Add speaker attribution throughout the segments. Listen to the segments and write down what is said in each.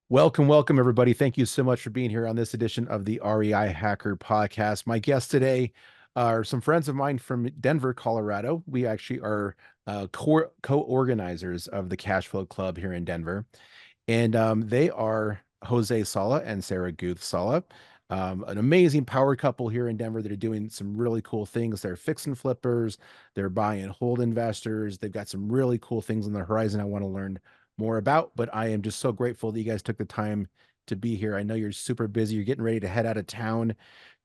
Speaker 1: Welcome, everybody. Thank you so much for being here on this edition of the REI Hacker Podcast. My guests today are some friends of mine from Denver, Colorado. We actually are co-organizers of the Cash Flow Club here in Denver, and they are Jose Sala and Sarah Guth Sala, an amazing power couple here in Denver that are doing some really cool things. They're fix and flippers, they're buy and hold investors. They've got some really cool things on the horizon I want to learn more about, but I am just so grateful that you guys took the time to be here. I know you're super busy. You're getting ready to head out of town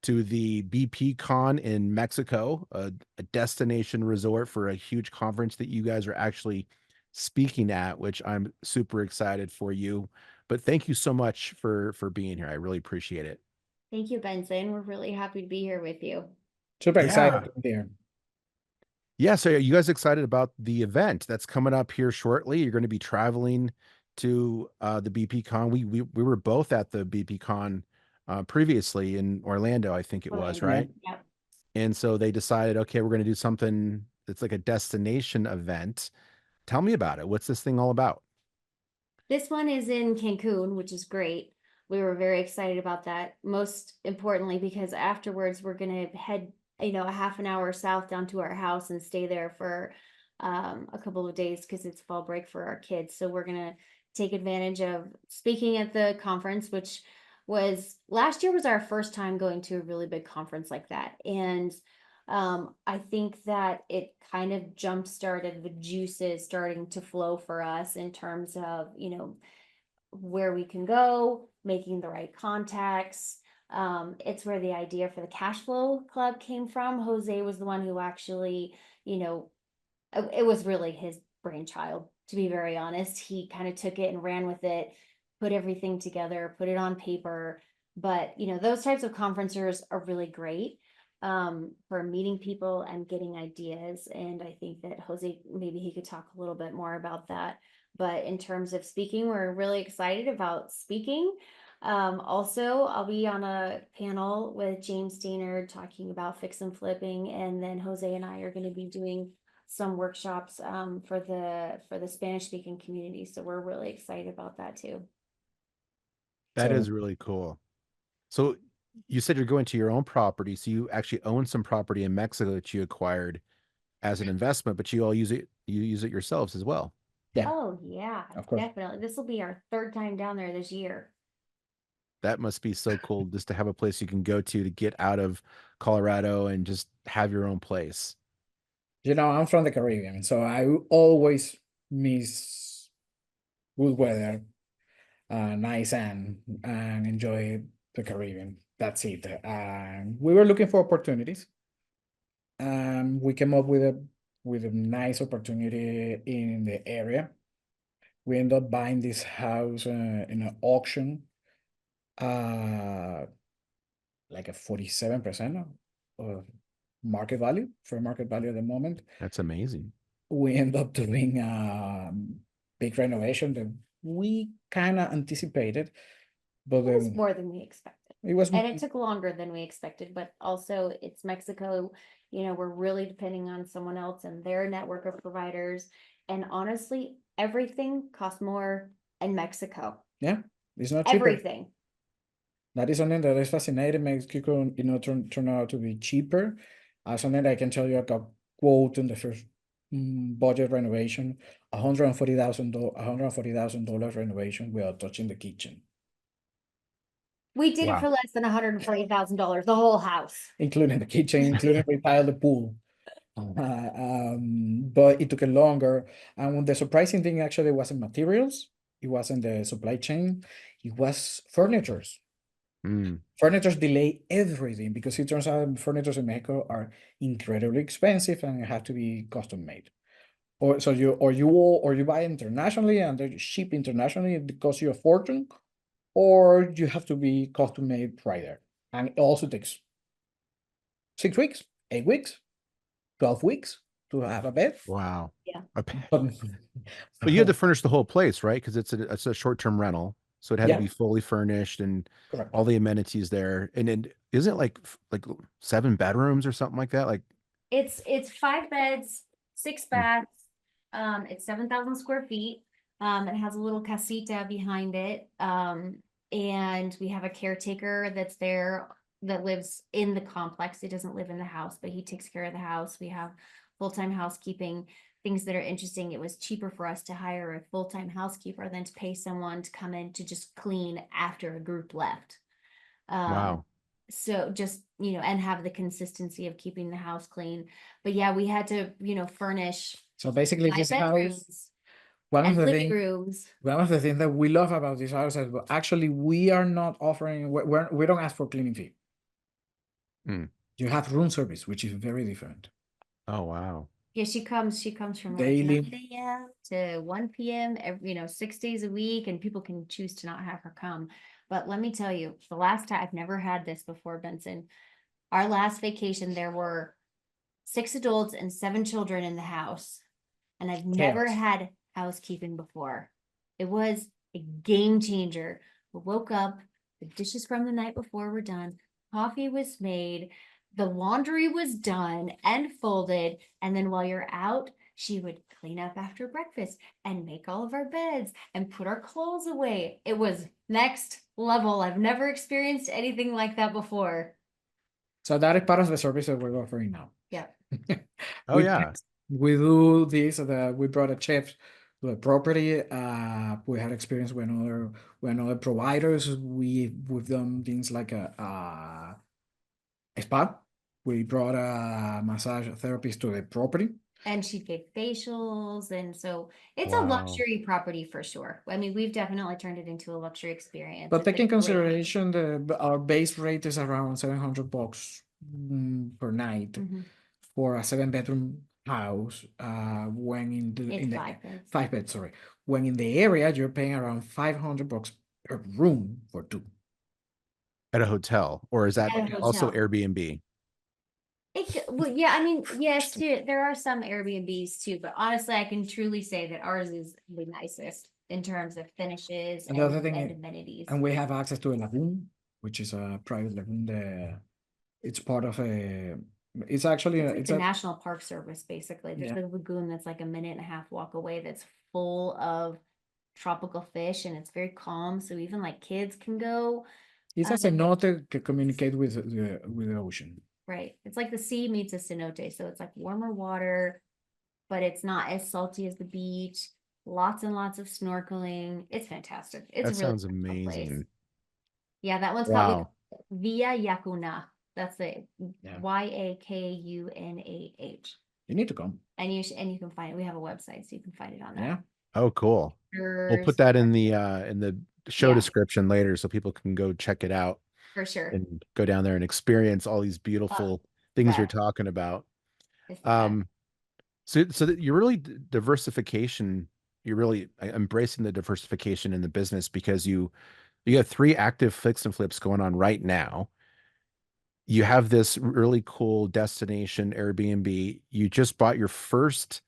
Speaker 1: to the BP Con in Mexico, a destination resort for a huge conference that you guys are actually speaking at, which I'm super excited for you. But thank you so much for being here. I really appreciate it.
Speaker 2: Thank you, Benson. We're really happy to be here with you.
Speaker 3: Super excited
Speaker 1: Yeah.
Speaker 3: to be here.
Speaker 1: Yeah. So are you guys excited about the event that's coming up here shortly? You're going to be traveling to the BP Con. We were both at the BP Con previously in Orlando, I think it was, right?
Speaker 2: Yep.
Speaker 1: And so they decided, okay, we're going to do something that's like a destination event. Tell me about it. What's this thing all about?
Speaker 2: This one is in Cancun, which is great. We were very excited about that. Most importantly, because afterwards we're going to head, a half an hour south down to our house and stay there for a couple of days because it's fall break for our kids. So we're going to take advantage of speaking at the conference, which was last year was our first time going to a really big conference like that. And I think that it kind of jump started the juices starting to flow for us in terms of, where we can go, making the right contacts. It's where the idea for the Cash Flow Club came from. Jose was the one who actually, it was really his brainchild, to be very honest. He kind of took it and ran with it, put everything together, put it on paper. But, those types of conferences are really great for meeting people and getting ideas. And I think that Jose, maybe he could talk a little bit more about that. But in terms of speaking, we're really excited about speaking. Also, I'll be on a panel with James Stainer talking about fix and flipping, and then Jose and I are going to be doing some workshops for the Spanish speaking community. So we're really excited about that too.
Speaker 1: That
Speaker 3: So
Speaker 1: is really cool. So you said you're going to your own property. So you actually own some property in Mexico that you acquired as an investment, but you use it yourselves as well.
Speaker 3: yeah,
Speaker 2: Oh yeah,
Speaker 3: of course.
Speaker 2: definitely. This will be our third time down there this year.
Speaker 1: That must be so cool just to have a place you can go to get out of Colorado and just have your own place.
Speaker 3: I'm from the Caribbean, so I always miss good weather, nice and enjoy the Caribbean. That's it. We were looking for opportunities, and we came up with a nice opportunity in the area. We ended up buying this house in an auction, uh, like a 47% of market value, fair market value at the moment.
Speaker 1: That's amazing.
Speaker 3: We end up doing a big renovation that we kind of anticipated, but
Speaker 2: It was more than we expected.
Speaker 3: it was
Speaker 2: And it took longer than we expected, but also it's Mexico. We're really depending on someone else and their network of providers. And honestly, everything costs more in Mexico.
Speaker 3: yeah, it's not cheaper.
Speaker 2: Everything.
Speaker 3: That is something that is fascinating. Mexico, turn out to be cheaper. Something that I can tell you, I got quote in the first budget renovation, $140,000 renovation without touching the kitchen,
Speaker 2: We did it
Speaker 1: Wow.
Speaker 2: for less than $140,000, the whole house.
Speaker 3: including the kitchen, including retile the pool. But it took a longer. And the surprising thing actually wasn't materials, it wasn't the supply chain, it was furnitures.
Speaker 1: Mm.
Speaker 3: Furnitures delay everything because it turns out furnitures in Mexico are incredibly expensive and have to be custom made. Or you buy internationally and they ship internationally, it costs you a fortune, or you have to be custom made right there. And it also takes 6 weeks, 8 weeks, 12 weeks to have a bed.
Speaker 1: Wow.
Speaker 2: Yeah.
Speaker 1: But you had to furnish the whole place, right? Because it's a short-term rental. So it had to
Speaker 3: Yeah.
Speaker 1: be fully furnished and
Speaker 3: Correct.
Speaker 1: all the amenities there. And then isn't it like 7 bedrooms or something like that? Like
Speaker 2: It's 5 beds, 6
Speaker 1: Mm.
Speaker 2: baths. It's 7,000 square feet. It has a little casita behind it. And we have a caretaker that's there that lives in the complex. He doesn't live in the house, but he takes care of the house. We have full-time housekeeping, things that are interesting. It was cheaper for us to hire a full-time housekeeper than to pay someone to come in to just clean after a group left.
Speaker 1: Wow.
Speaker 2: So just, and have the consistency of keeping the house clean. But yeah, we had to, furnish
Speaker 3: So basically,
Speaker 2: 5
Speaker 3: this house,
Speaker 2: bedrooms
Speaker 3: one of
Speaker 2: and
Speaker 3: the
Speaker 2: living
Speaker 3: things,
Speaker 2: rooms.
Speaker 3: one of the things that we love about this house is actually we are not offering, we don't ask for cleaning fee.
Speaker 1: Mm.
Speaker 3: You have room service, which is very different.
Speaker 1: Oh, wow.
Speaker 2: Yeah, she comes from like
Speaker 3: Daily.
Speaker 2: 9 a.m. to 1 p.m. every, 6 days a week, and people can choose to not have her come. But let me tell you, the last time, I've never had this before, Benson. Our last vacation, there were 6 adults and 7 children in the house, and I've never
Speaker 3: Chaos.
Speaker 2: had housekeeping before. It was a game changer. We woke up, the dishes from the night before were done, coffee was made, the laundry was done and folded, and then while you're out, she would clean up after breakfast and make all of our beds and put our clothes away. It was next level. I've never experienced anything like that before.
Speaker 3: So that is part of the service that we're offering now.
Speaker 2: Yeah.
Speaker 1: Oh, yeah.
Speaker 3: We do this, we brought a chef to the property. We had experience when other providers, we've done things like a spa. We brought a massage therapist to the property.
Speaker 2: And she did facials, and so it's a
Speaker 1: Wow.
Speaker 2: luxury property for sure. I mean, we've definitely turned it into a luxury experience.
Speaker 3: But
Speaker 2: It's a
Speaker 3: taking
Speaker 2: great-
Speaker 3: consideration our base rate is around $700 per night
Speaker 2: Mhm.
Speaker 3: for a 7-bedroom house. When in
Speaker 2: It's
Speaker 3: the
Speaker 2: 5 beds.
Speaker 3: 5 beds, sorry. When in the area, you're paying around $500 per room for 2.
Speaker 1: At a hotel, or is that
Speaker 2: At a
Speaker 1: also
Speaker 2: hotel.
Speaker 1: Airbnb?
Speaker 2: Well, yeah, I mean, yes, too. There are some Airbnbs too, but honestly, I can truly say that ours is the nicest in terms of finishes
Speaker 3: And the other thing
Speaker 2: and
Speaker 3: is-
Speaker 2: amenities.
Speaker 3: And we have access to a lagoon, which is a private lagoon. It's part of a. It's actually
Speaker 2: It's like
Speaker 3: it's
Speaker 2: the
Speaker 3: a
Speaker 2: National Park Service, basically. There's
Speaker 3: Yeah.
Speaker 2: a lagoon that's like a minute and a half walk away that's full of tropical fish, and it's very calm. So even like kids can go.
Speaker 3: it's a cenote to communicate with the ocean.
Speaker 2: Right. It's like the sea meets a cenote. So it's like warmer water, but it's not as salty as the beach. Lots and lots of snorkeling. It's fantastic. It's
Speaker 1: That
Speaker 2: a really
Speaker 1: sounds
Speaker 2: special place.
Speaker 1: amazing.
Speaker 2: Yeah, that one's called
Speaker 1: Wow.
Speaker 2: Via Yacuna. That's the
Speaker 3: Yeah.
Speaker 2: YAKUNAH.
Speaker 3: You need to come.
Speaker 2: And you can find it. We have a website, so you can find it on that.
Speaker 3: Yeah.
Speaker 1: Oh, cool. We'll put that in the show
Speaker 2: Yeah.
Speaker 1: description later so people can go check it out
Speaker 2: For sure.
Speaker 1: and go down there and experience all these beautiful things you're
Speaker 2: bet.
Speaker 1: talking about.
Speaker 2: It's the best.
Speaker 1: So that you're really diversification, you're really embracing the diversification in the business because you have 3 active fix and flips going on right now. You have this really cool destination Airbnb. You just bought your first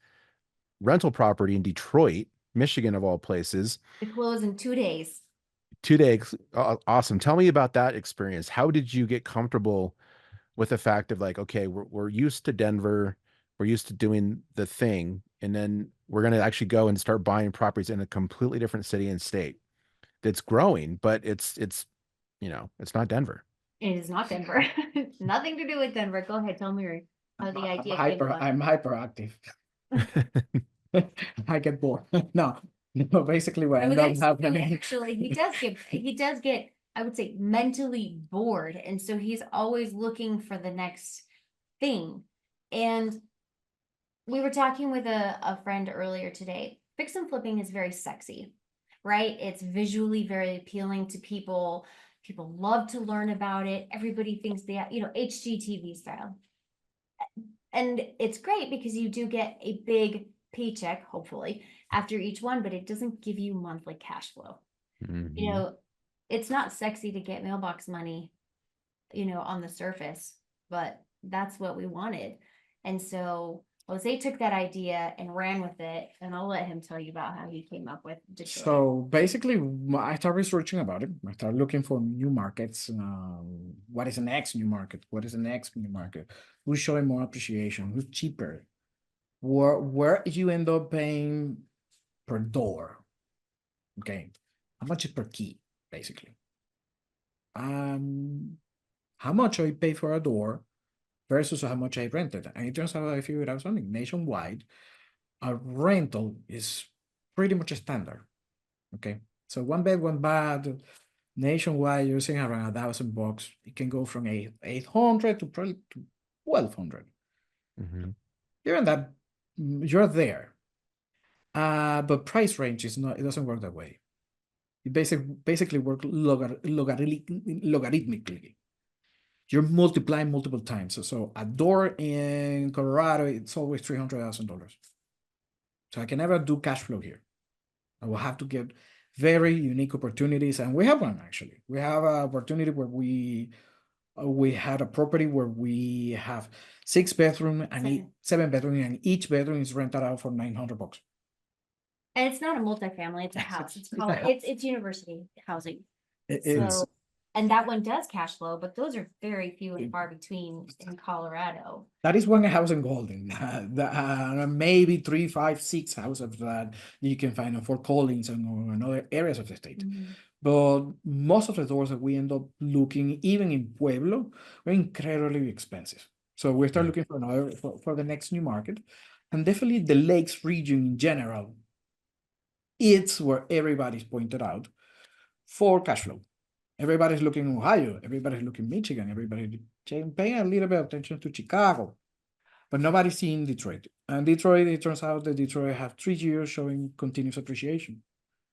Speaker 1: rental property in Detroit, Michigan, of all places.
Speaker 2: We close in 2 days.
Speaker 1: 2 days. Awesome. Tell me about that experience. How did you get comfortable with the fact of like, okay, we're used to Denver, we're used to doing the thing, and then we're going to actually go and start buying properties in a completely different city and state that's growing, but it's it's not Denver.
Speaker 2: It is not Denver. Nothing to do with Denver. Go ahead, tell me how the idea came about.
Speaker 3: I'm hyperactive. I get bored. No, basically what ended up happening.
Speaker 2: Actually, he does get, I would say, mentally bored, and so he's always looking for the next thing. And we were talking with a friend earlier today. Fix and flipping is very sexy, right? It's visually very appealing to people. People love to learn about it. Everybody thinks they, HGTV style. And it's great because you do get a big paycheck, hopefully, after each one, but it doesn't give you monthly cash flow.
Speaker 1: Mhm.
Speaker 2: It's not sexy to get mailbox money, on the surface, but that's what we wanted. And so Jose took that idea and ran with it, and I'll let him tell you about how he came up with Detroit.
Speaker 3: So basically, I started researching about it. I started looking for new markets. What is the next new market? What is the next new market? Who's showing more appreciation? Who's cheaper? Where you end up paying per door? Okay, how much is per key, basically? How much I pay for a door versus how much I rented. And it turns out I figured out something. Nationwide, a rental is pretty much standard. Okay, so one bed, one bath, nationwide, you're seeing around $1,000. It can go from 800 to probably to 1,200. Given that you're there, but price range is not. It doesn't work that way. It basically works logarithmically. You're multiplying multiple times. So a door in Colorado, it's always $300,000. So I can never do cash flow here. I will have to get very unique opportunities, and we have one actually. We have an opportunity where we had a property where we have 6 bedroom and 7 bedroom, and each bedroom is rented out for $900.
Speaker 2: And it's not a multifamily, it's a house. It's university housing.
Speaker 3: It's
Speaker 2: and that one does cash flow, but those are very few and far between in Colorado.
Speaker 3: that is one house in Golden. Maybe 3, 5, 6 houses that you can find in Fort Collins and other areas of the state. But most of the doors that we end up looking, even in Pueblo, are incredibly expensive. So we start looking for the next new market. And definitely the Lakes region in general, it's where everybody's pointed out for cash flow. Everybody's looking in Ohio, everybody's looking Michigan, everybody's paying a little bit of attention to Chicago, but nobody's seeing Detroit. And Detroit, it turns out that Detroit have 3 years showing continuous appreciation.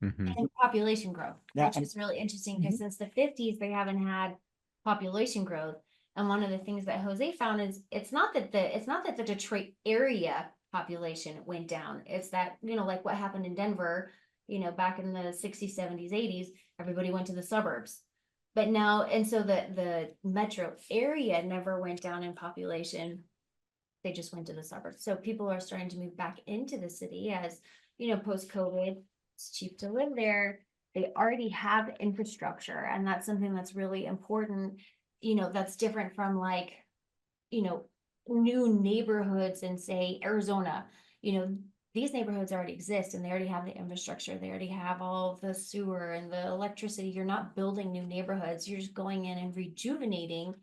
Speaker 2: And population growth, which is really interesting because since the 50s, they haven't had population growth. And one of the things that Jose found is it's not that the Detroit area population went down. It's that, like what happened in Denver, back in the 60s, 70s, 80s, everybody went to the suburbs. But now, and so the metro area never went down in population. They just went to the suburbs. So people are starting to move back into the city as, post-COVID, it's cheap to live there. They already have infrastructure, and that's something that's really important. That's different from like, new neighborhoods in say Arizona. These neighborhoods already exist and they already have the infrastructure. They already have all the sewer and the electricity. You're not building new neighborhoods. You're just going in and rejuvenating,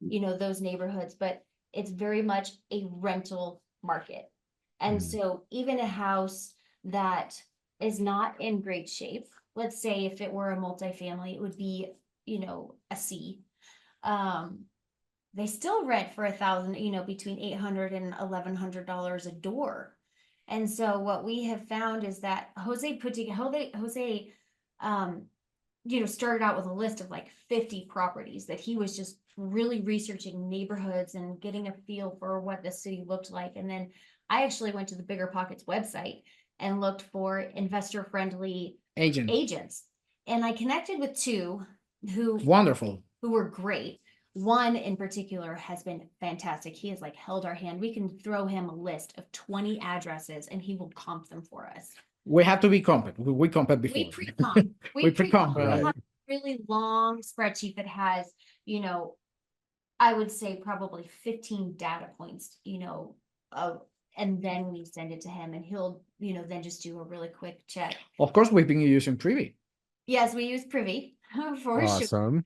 Speaker 2: those neighborhoods, but it's very much a rental market. And so even a house that is not in great shape, let's say if it were a multifamily, it would be, a C. They still rent for $1,000, between $800 and $1,100 a door. And so what we have found is that Jose started out with a list of like 50 properties that he was just really researching neighborhoods and getting a feel for what the city looked like. And then I actually went to the Bigger Pockets website and looked for investor friendly agents. And I connected with 2 who were great. One in particular has been fantastic. He has like held our hand. We can throw him a list of 20 addresses and he will comp them for us.
Speaker 3: We have to be comped. We comped before.
Speaker 2: We pre-comp.
Speaker 3: We pre-comp.
Speaker 2: We have a really long spreadsheet that has, I would say probably 15 data points, and then we send it to him and he'll, then just do a really quick check.
Speaker 3: Of course, we've been using Privy.
Speaker 2: Yes, we use Privy for sure.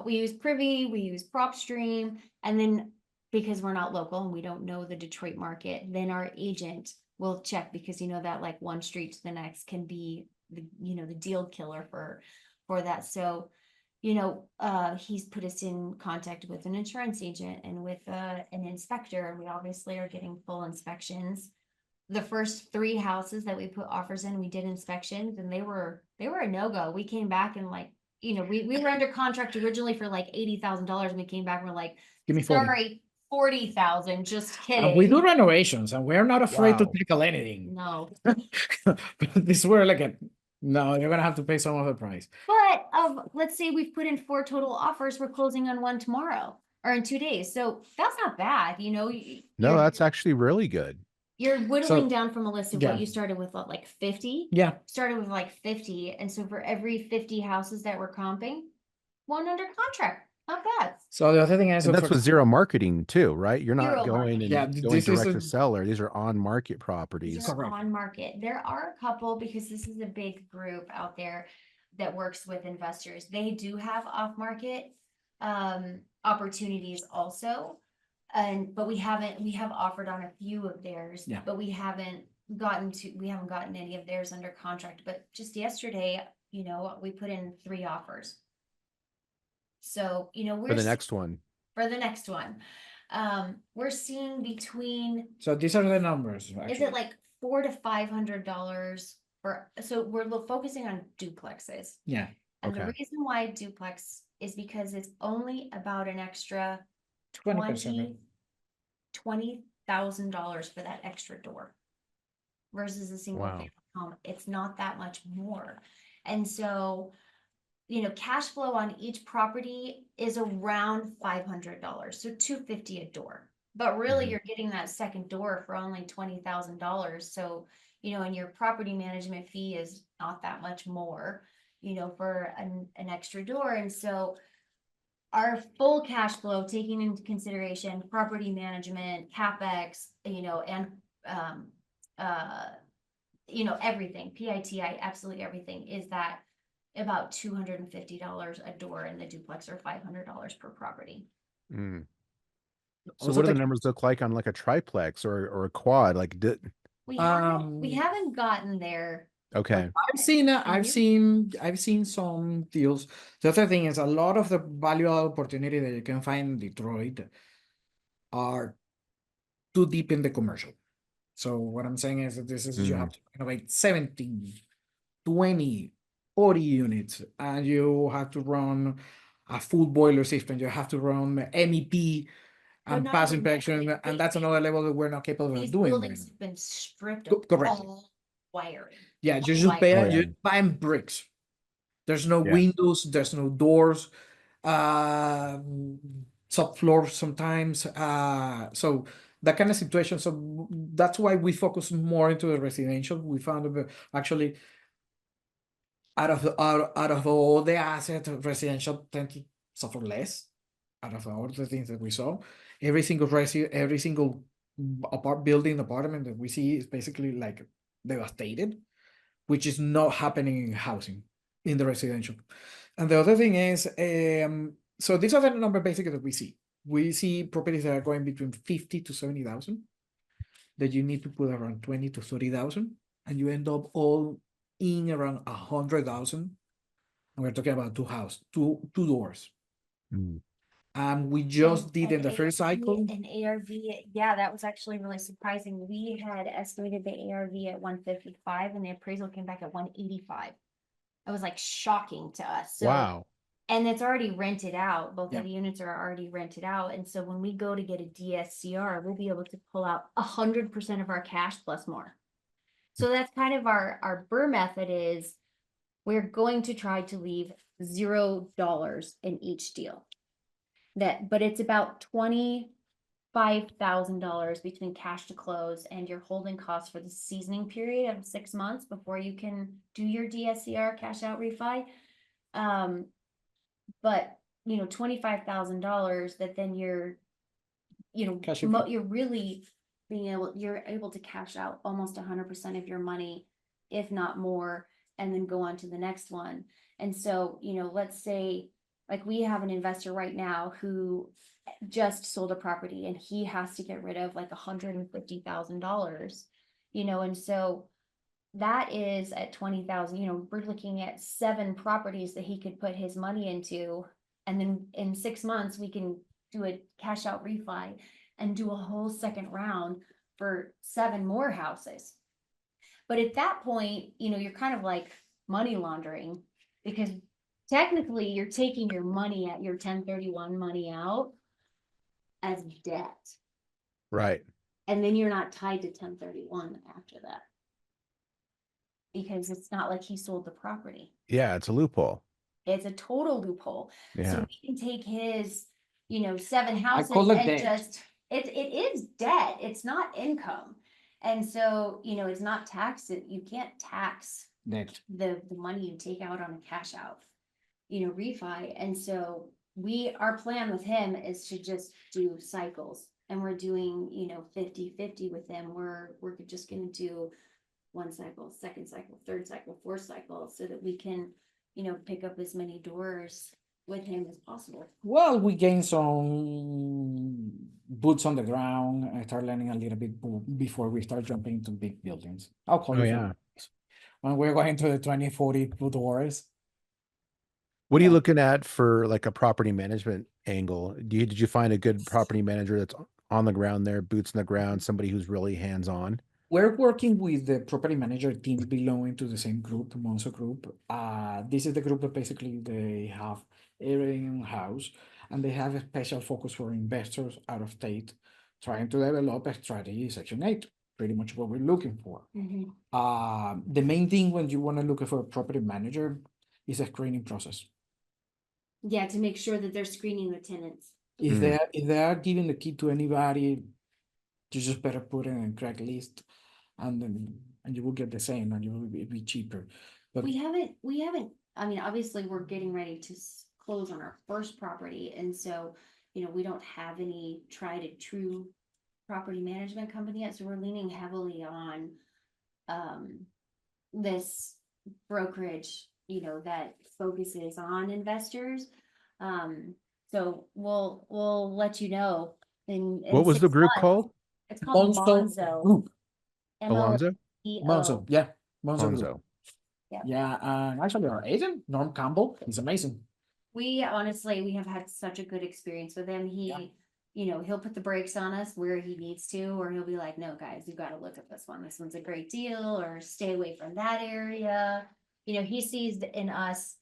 Speaker 2: We use Privy, we use PropStream, and then because we're not local and we don't know the Detroit market, then our agent will check because that like one street to the next can be the deal killer for that. So he's put us in contact with an insurance agent and with an inspector, and we obviously are getting full inspections. The first 3 houses that we put offers in, we did inspections and they were a no-go. We came back and like, we were under contract originally for like $80,000 and we came back and we're like,
Speaker 3: give me 40.
Speaker 2: Sorry, 40,000, just kidding.
Speaker 3: And we do renovations and we're not afraid to tackle anything.
Speaker 2: No.
Speaker 3: This were like no, you're gonna have to pay some of the price.
Speaker 2: But let's say we've put in 4 total offers, we're closing on 1 tomorrow or in 2 days. So that's not bad,
Speaker 1: No, that's actually really good.
Speaker 2: You're whittling down from a list of what you started with, like 50?
Speaker 3: Yeah.
Speaker 2: Started with like 50. And so for every 50 houses that we're comping, 1 under contract. Not bad.
Speaker 3: So the other thing is,
Speaker 1: And
Speaker 3: so
Speaker 1: that's
Speaker 3: for
Speaker 1: with zero marketing too, right? You're not
Speaker 2: Zero
Speaker 1: going
Speaker 2: marketing.
Speaker 3: yeah,
Speaker 1: and going
Speaker 3: this is
Speaker 1: direct to seller. These are on market
Speaker 2: These
Speaker 1: properties.
Speaker 2: are
Speaker 3: Correct.
Speaker 2: on market. There are a couple, because this is a big group out there that works with investors. They do have off market opportunities also. But we have offered on a few of theirs,
Speaker 3: Yeah.
Speaker 2: but we haven't gotten any of theirs under contract. But just yesterday, we put in 3 offers. So,
Speaker 1: For the next one.
Speaker 2: for the next one. We're seeing between,
Speaker 3: So these are the numbers.
Speaker 2: is
Speaker 3: Actually.
Speaker 2: it like $400 to $500 so we're focusing on duplexes.
Speaker 3: Yeah.
Speaker 2: And the
Speaker 1: Okay.
Speaker 2: reason why duplex is because it's only about an extra
Speaker 3: 20%.
Speaker 2: $20,000 for that extra door versus a single
Speaker 1: Wow.
Speaker 2: family home. It's not that much more. And so, cash flow on each property is around $500, so $250 a door. But really,
Speaker 1: Mhm.
Speaker 2: you're getting that second door for only $20,000. So, and your property management fee is not that much more, for an extra door. And so our full cash flow, taking into consideration property management, CapEx, and everything, PITI, absolutely everything, is that about $250 a door in the duplex, or $500 per property.
Speaker 1: Mm. So
Speaker 3: Also
Speaker 1: what do the
Speaker 3: take-
Speaker 1: numbers look like on like a triplex or a quad? Like,
Speaker 2: We
Speaker 3: Um,
Speaker 2: haven't gotten there.
Speaker 1: okay.
Speaker 3: I've seen some deals. The other thing is, a lot of the value opportunity that you can find in Detroit are too deep in the commercial. So what I'm saying is that you have to renovate 17, 20, 40 units, and you have to run a full boiler system. You have to run MEP
Speaker 2: They're
Speaker 3: and
Speaker 2: not
Speaker 3: pass
Speaker 2: even
Speaker 3: inspection,
Speaker 2: MEP.
Speaker 3: and that's another level that we're not capable
Speaker 2: These
Speaker 3: of doing.
Speaker 2: buildings have been stripped of
Speaker 3: Correct.
Speaker 2: all wiring.
Speaker 3: Yeah, you
Speaker 2: all
Speaker 3: just
Speaker 2: wiring.
Speaker 1: Oh, yeah.
Speaker 3: you're buying bricks. There's no
Speaker 1: Yeah.
Speaker 3: windows, there's no doors, subfloor sometimes. So that kind of situation. So that's why we focus more into the residential. We found actually out of all the assets, residential tend to suffer less. Out of all the things that we saw, every single apartment that we see is basically like devastated, which is not happening in housing, in the residential. And the other thing is, so these are the number basically that we see. We see properties that are going between 50 to 70,000, that you need to put around 20 to 30,000, and you end up all in around 100,000. And we're talking about two doors.
Speaker 1: Mm.
Speaker 3: And we just did in the first cycle.
Speaker 2: An ARV, yeah, that was actually really surprising. We had estimated the ARV at 155, and the appraisal came back at 185. It was like shocking to us. So,
Speaker 1: Wow.
Speaker 2: and it's already rented out. Both
Speaker 3: Yeah.
Speaker 2: of the units are already rented out. And so when we go to get a DSCR, we'll be able to pull out 100% of our cash plus more. So that's kind of our BRRRR method is we're going to try to leave $0 in each deal. But it's about $25,000 between cash to close and your holding costs for the seasoning period of 6 months before you can do your DSCR cash out refi. But $25,000 that then you're really you're able to cash out almost 100% of your money, if not more, and then go on to the next one. And so, let's say, like, we have an investor right now who just sold a property and he has to get rid of like $150,000, and so that is at 20,000, we're looking at 7 properties that he could put his money into. And then in 6 months, we can do a cash out refi and do a whole second round for 7 more houses. But at that point, you're kind of like money laundering, because technically you're taking your money at your 1031 money out as debt.
Speaker 1: Right.
Speaker 2: And then you're not tied to 1031 after that, because it's not like he sold the property.
Speaker 1: Yeah, it's a loophole.
Speaker 2: It's a total loophole.
Speaker 1: Yeah.
Speaker 2: So we can take his, 7 houses
Speaker 3: call it
Speaker 2: and
Speaker 3: debt.
Speaker 2: it is debt. It's not income. And so, it's not taxed. You can't tax
Speaker 3: Net.
Speaker 2: the money you take out on a cash out, refi. And so, our plan with him is to just do cycles, and we're doing, 50-50 with him. We're just gonna do one cycle, second cycle, third cycle, fourth cycle, so that we can, pick up as many doors with him as possible.
Speaker 3: Well, we gain some boots on the ground and start learning a little bit before we start jumping into big buildings. I'll call
Speaker 1: Oh,
Speaker 3: you
Speaker 1: yeah.
Speaker 3: when we're going to the 20, 40 doors.
Speaker 1: What are you
Speaker 3: Yeah.
Speaker 1: looking at for like a property management angle? Did you find a good property manager that's on the ground there, boots on the ground, somebody who's really hands-on?
Speaker 3: We're working with the property manager team belonging to the same group, the Monzo group. This is the group that basically they have everything in house, and they have a special focus for investors out of state, trying to develop a strategy Section 8, pretty much what we're looking for. The main thing when you want to look for a property manager is a screening process.
Speaker 2: Yeah, to make sure that they're screening the tenants.
Speaker 3: If they are giving the key to anybody, you just better put it in a crack list, and you will get the same, and you will be cheaper. But
Speaker 2: We haven't, I mean, obviously, we're getting ready to close on our first property, and so, we don't have any tried and true property management company yet, so we're leaning heavily on this brokerage, that focuses on investors. So we'll let you know in
Speaker 1: What was
Speaker 2: 6
Speaker 1: the group
Speaker 2: months.
Speaker 1: called?
Speaker 2: It's called Monzo.
Speaker 3: Group.
Speaker 1: Alonzo?
Speaker 3: Monzo, yeah, Monzo Group.
Speaker 1: Alonzo.
Speaker 3: Yeah, and actually our agent, Norm Campbell, is amazing.
Speaker 2: We have had such a good experience with him. He'll put the brakes on us where he needs to, or he'll be like, no, guys, you got to look at this one. This one's a great deal, or stay away from that area. He sees in us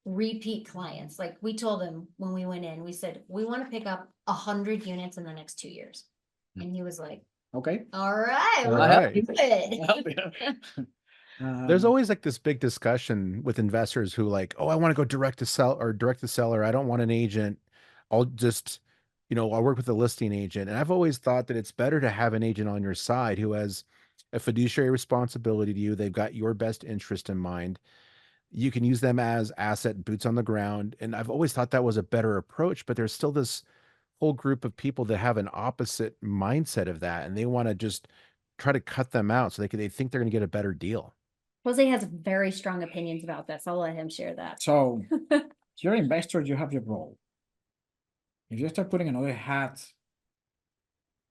Speaker 2: repeat clients. Like we told him when we went in, we said, we want to pick up 100 units in the next 2 years. And he was like,
Speaker 3: Okay.
Speaker 2: all right,
Speaker 1: All
Speaker 2: well,
Speaker 1: right.
Speaker 2: good.
Speaker 1: There's always like this big discussion with investors who like, oh, I want to go direct to sell or direct to seller. I don't want an agent. I'll just, I'll work with a listing agent. And I've always thought that it's better to have an agent on your side who has a fiduciary responsibility to you. They've got your best interest in mind. You can use them as asset boots on the ground. And I've always thought that was a better approach, but there's still this whole group of people that have an opposite mindset of that. And they want to just try to cut them out so they think they're going to get a better deal.
Speaker 2: Jose has very strong opinions about this. I'll let him share that.
Speaker 3: So, if you're an investor, you have your role. If you start putting another hat,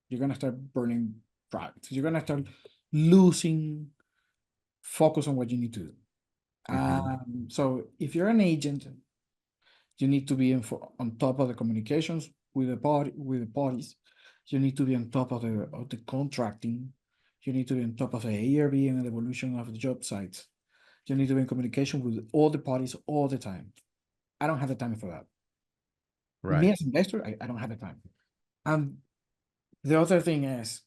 Speaker 3: you're gonna start burning products. You're gonna start losing focus on what you need to do. So, if you're an agent, you need to be on top of the communications with the parties. You need to be on top of the contracting. You need to be on top of the ARV and the evolution of the job sites. You need to be in communication with all the parties all the time. I don't have the time for that.
Speaker 1: Right.
Speaker 3: Me as an investor, I don't have the time. The other thing is,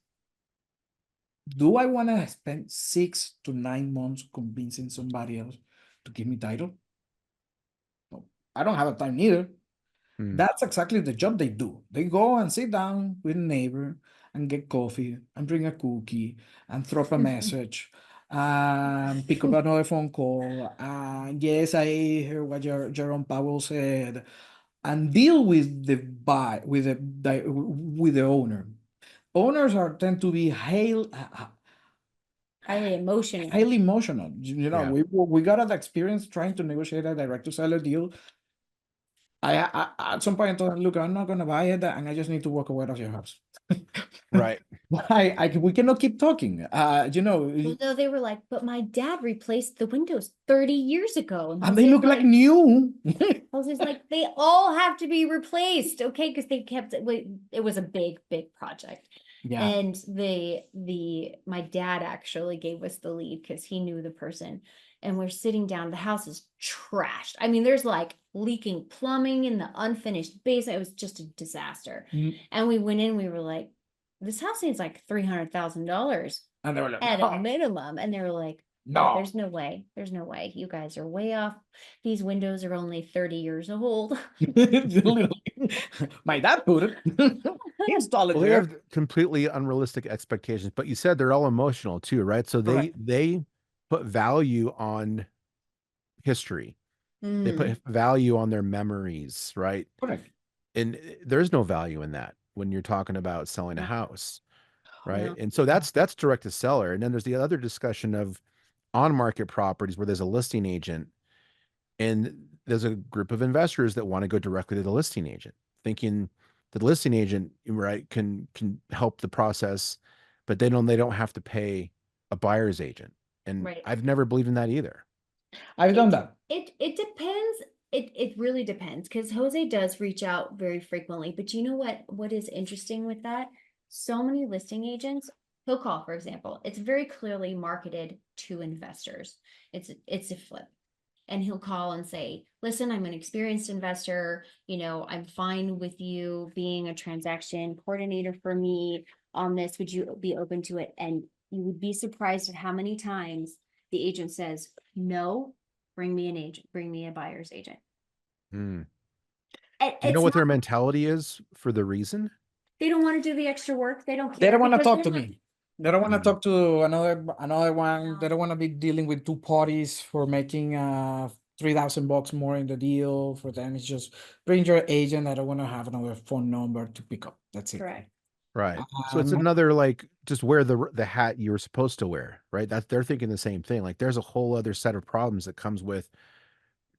Speaker 3: do I want to spend 6 to 9 months convincing somebody else to give me title? No, I don't have the time neither. That's exactly the job they do. They go and sit down with a neighbor and get coffee and bring a cookie and throw up a message and pick up another phone call. Yes, I heard what Jerome Powell said, and deal with the owner. Owners tend to be
Speaker 2: highly emotional.
Speaker 3: highly emotional.
Speaker 1: Yeah.
Speaker 3: We got an experience trying to negotiate a direct to seller deal. I at some point I told him, look, I'm not gonna buy it, and I just need to walk away out of your house.
Speaker 1: Right.
Speaker 3: We cannot keep talking.
Speaker 2: Well, no, they were like, but my dad replaced the windows 30 years ago.
Speaker 3: And they look like new.
Speaker 2: I was just like, they all have to be replaced, okay? Because they kept it was a big project.
Speaker 3: Yeah.
Speaker 2: And my dad actually gave us the lead because he knew the person. And we're sitting down, the house is trashed. I mean, there's like leaking plumbing in the unfinished basement. It was just a disaster. And we went in, we were like, this house needs like $300,000
Speaker 3: And they were like,
Speaker 2: at a minimum. And they were like,
Speaker 3: no,
Speaker 2: there's no way. There's no way. You guys are way off. These windows are only 30 years old.
Speaker 3: My dad put it. He installed it.
Speaker 1: Well, they have completely unrealistic expectations, but you said they're all emotional too, right? So they put value on history. They put value on their memories, right?
Speaker 3: Correct.
Speaker 1: And there's no value in that when you're talking about selling a
Speaker 2: No.
Speaker 1: house, right?
Speaker 2: No.
Speaker 1: And so that's direct to seller. And then there's the other discussion of on market properties where there's a listing agent, and there's a group of investors that want to go directly to the listing agent, thinking the listing agent, right, can help the process, but they don't have to pay a buyer's agent. And
Speaker 2: Right.
Speaker 1: I've never believed in that either.
Speaker 3: I've done that.
Speaker 2: It depends. It really depends, because Jose does reach out very frequently. But you know what is interesting with that? So many listing agents, he'll call, for example, it's very clearly marketed to investors. It's a flip. And he'll call and say, listen, I'm an experienced investor. I'm fine with you being a transaction coordinator for me on this. Would you be open to it? And you would be surprised at how many times the agent says, no, bring me an agent, bring me a buyer's agent.
Speaker 1: Hmm.
Speaker 2: Do
Speaker 1: you know what their mentality is for the reason?
Speaker 2: They don't want to do the extra work. They don't care.
Speaker 3: They don't want to
Speaker 2: because
Speaker 3: talk to me. They don't want to talk to another one.
Speaker 2: No.
Speaker 3: They don't want to be dealing with two parties for making $3,000 more in the deal. For them, it's just bring your agent. I don't want to have another phone number to pick up. That's it.
Speaker 2: Correct.
Speaker 1: Right. So it's
Speaker 3: Um,
Speaker 1: another, like, just wear the hat you were supposed to wear, right? That they're thinking the same thing. Like there's a whole other set of problems that comes with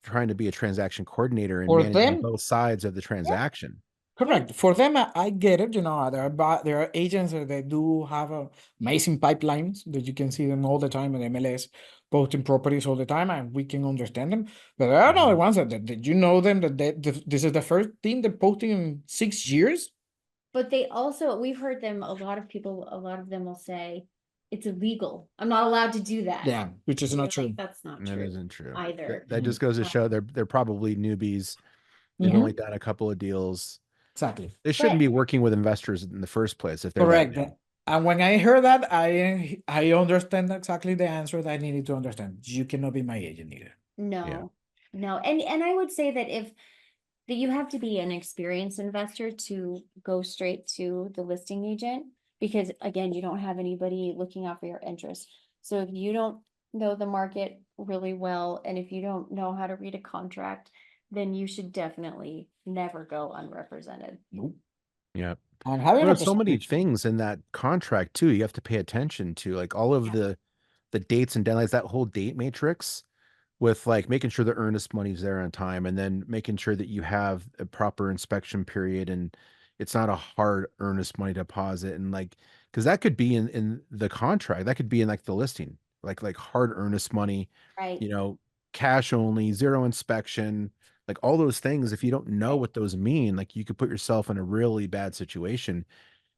Speaker 1: trying to be a transaction coordinator and
Speaker 3: For
Speaker 1: managing
Speaker 3: them,
Speaker 1: both sides of the transaction.
Speaker 3: correct. For them, I get it. There are agents that do have amazing pipelines that you can see them all the time in MLS, posting properties all the time, and we can understand them. But there are other ones that you know them this is the first thing they're posting in 6 years.
Speaker 2: But we've heard them, a lot of them will say, it's illegal. I'm not allowed to do that.
Speaker 3: Yeah, which is not true.
Speaker 2: That's not
Speaker 1: That
Speaker 2: true
Speaker 1: isn't true
Speaker 2: either.
Speaker 1: That just goes to show they're probably newbies. They've only done a couple of deals.
Speaker 3: Exactly.
Speaker 1: They shouldn't be working with investors in the first place if they're
Speaker 3: Correct.
Speaker 1: that new.
Speaker 3: And when I heard that, I understand exactly the answer that I needed to understand. You cannot be my agent either.
Speaker 2: No. And I would say that you have to be an experienced investor to go straight to the listing agent, because again, you don't have anybody looking out for your interests. So if you don't know the market really well, and if you don't know how to read a contract, then you should definitely never go unrepresented.
Speaker 3: Nope.
Speaker 1: Yeah.
Speaker 3: And having
Speaker 1: There's so many things in that contract too you have to pay attention to, like all of the dates and deadlines, that whole date matrix, with like making sure the earnest money's there on time, and then making sure that you have a proper inspection period, and it's not a hard earnest money deposit. And like, because that could be in the contract, that could be in like the listing, like hard earnest money,
Speaker 2: Right.
Speaker 1: Cash only, zero inspection, like all those things. If you don't know what those mean, like you could put yourself in a really bad situation,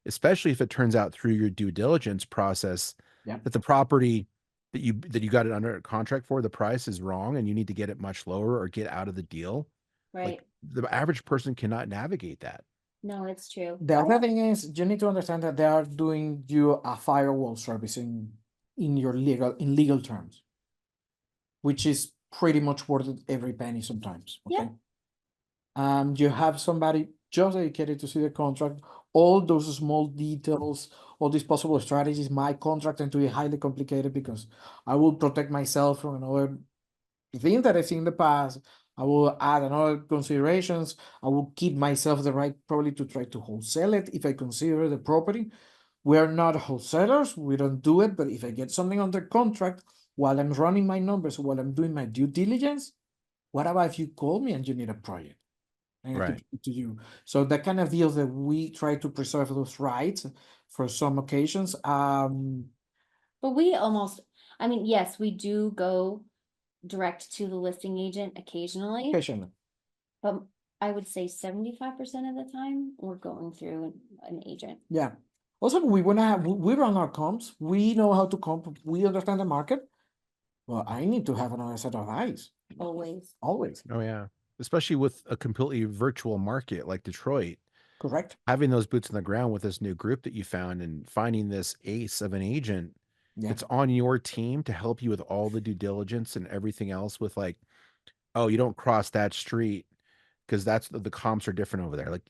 Speaker 1: especially if it turns out through your due diligence process that the property that you got it under contract for, the price is wrong and you need to get it much lower or get out of the deal.
Speaker 2: Right.
Speaker 1: Like the average person cannot navigate that.
Speaker 2: No, it's true.
Speaker 3: The other thing is you need to understand that they are doing you a firewall service in legal terms, which is pretty much worth it every penny sometimes. Okay. You have somebody just dedicated to see the contract, all those small details, all these possible strategies. My contract tend to be highly complicated because I will protect myself from another thing that I've seen in the past. I will add another considerations. I will keep myself the right probably to try to wholesale it if I consider the property. We are not wholesalers. We don't do it. But if I get something under contract while I'm running my numbers, while I'm doing my due diligence, what about if you call me and you need a project? And I could to you. So that kind of deals that we try to preserve those rights for some occasions.
Speaker 2: But yes, we do go direct to the listing agent occasionally, but I would say 75% of the time we're going through an agent.
Speaker 3: Yeah. Also, we run our comps. We know how to comp. We understand the market. Well, I need to have another set of eyes.
Speaker 2: Always.
Speaker 1: Oh yeah. Especially with a completely virtual market like Detroit.
Speaker 3: Correct.
Speaker 1: Having those boots on the ground with this new group that you found and finding this ace of an agent that's on your team to help you with all the due diligence and everything else, with like, oh, you don't cross that street because that's the comps are different over there. Like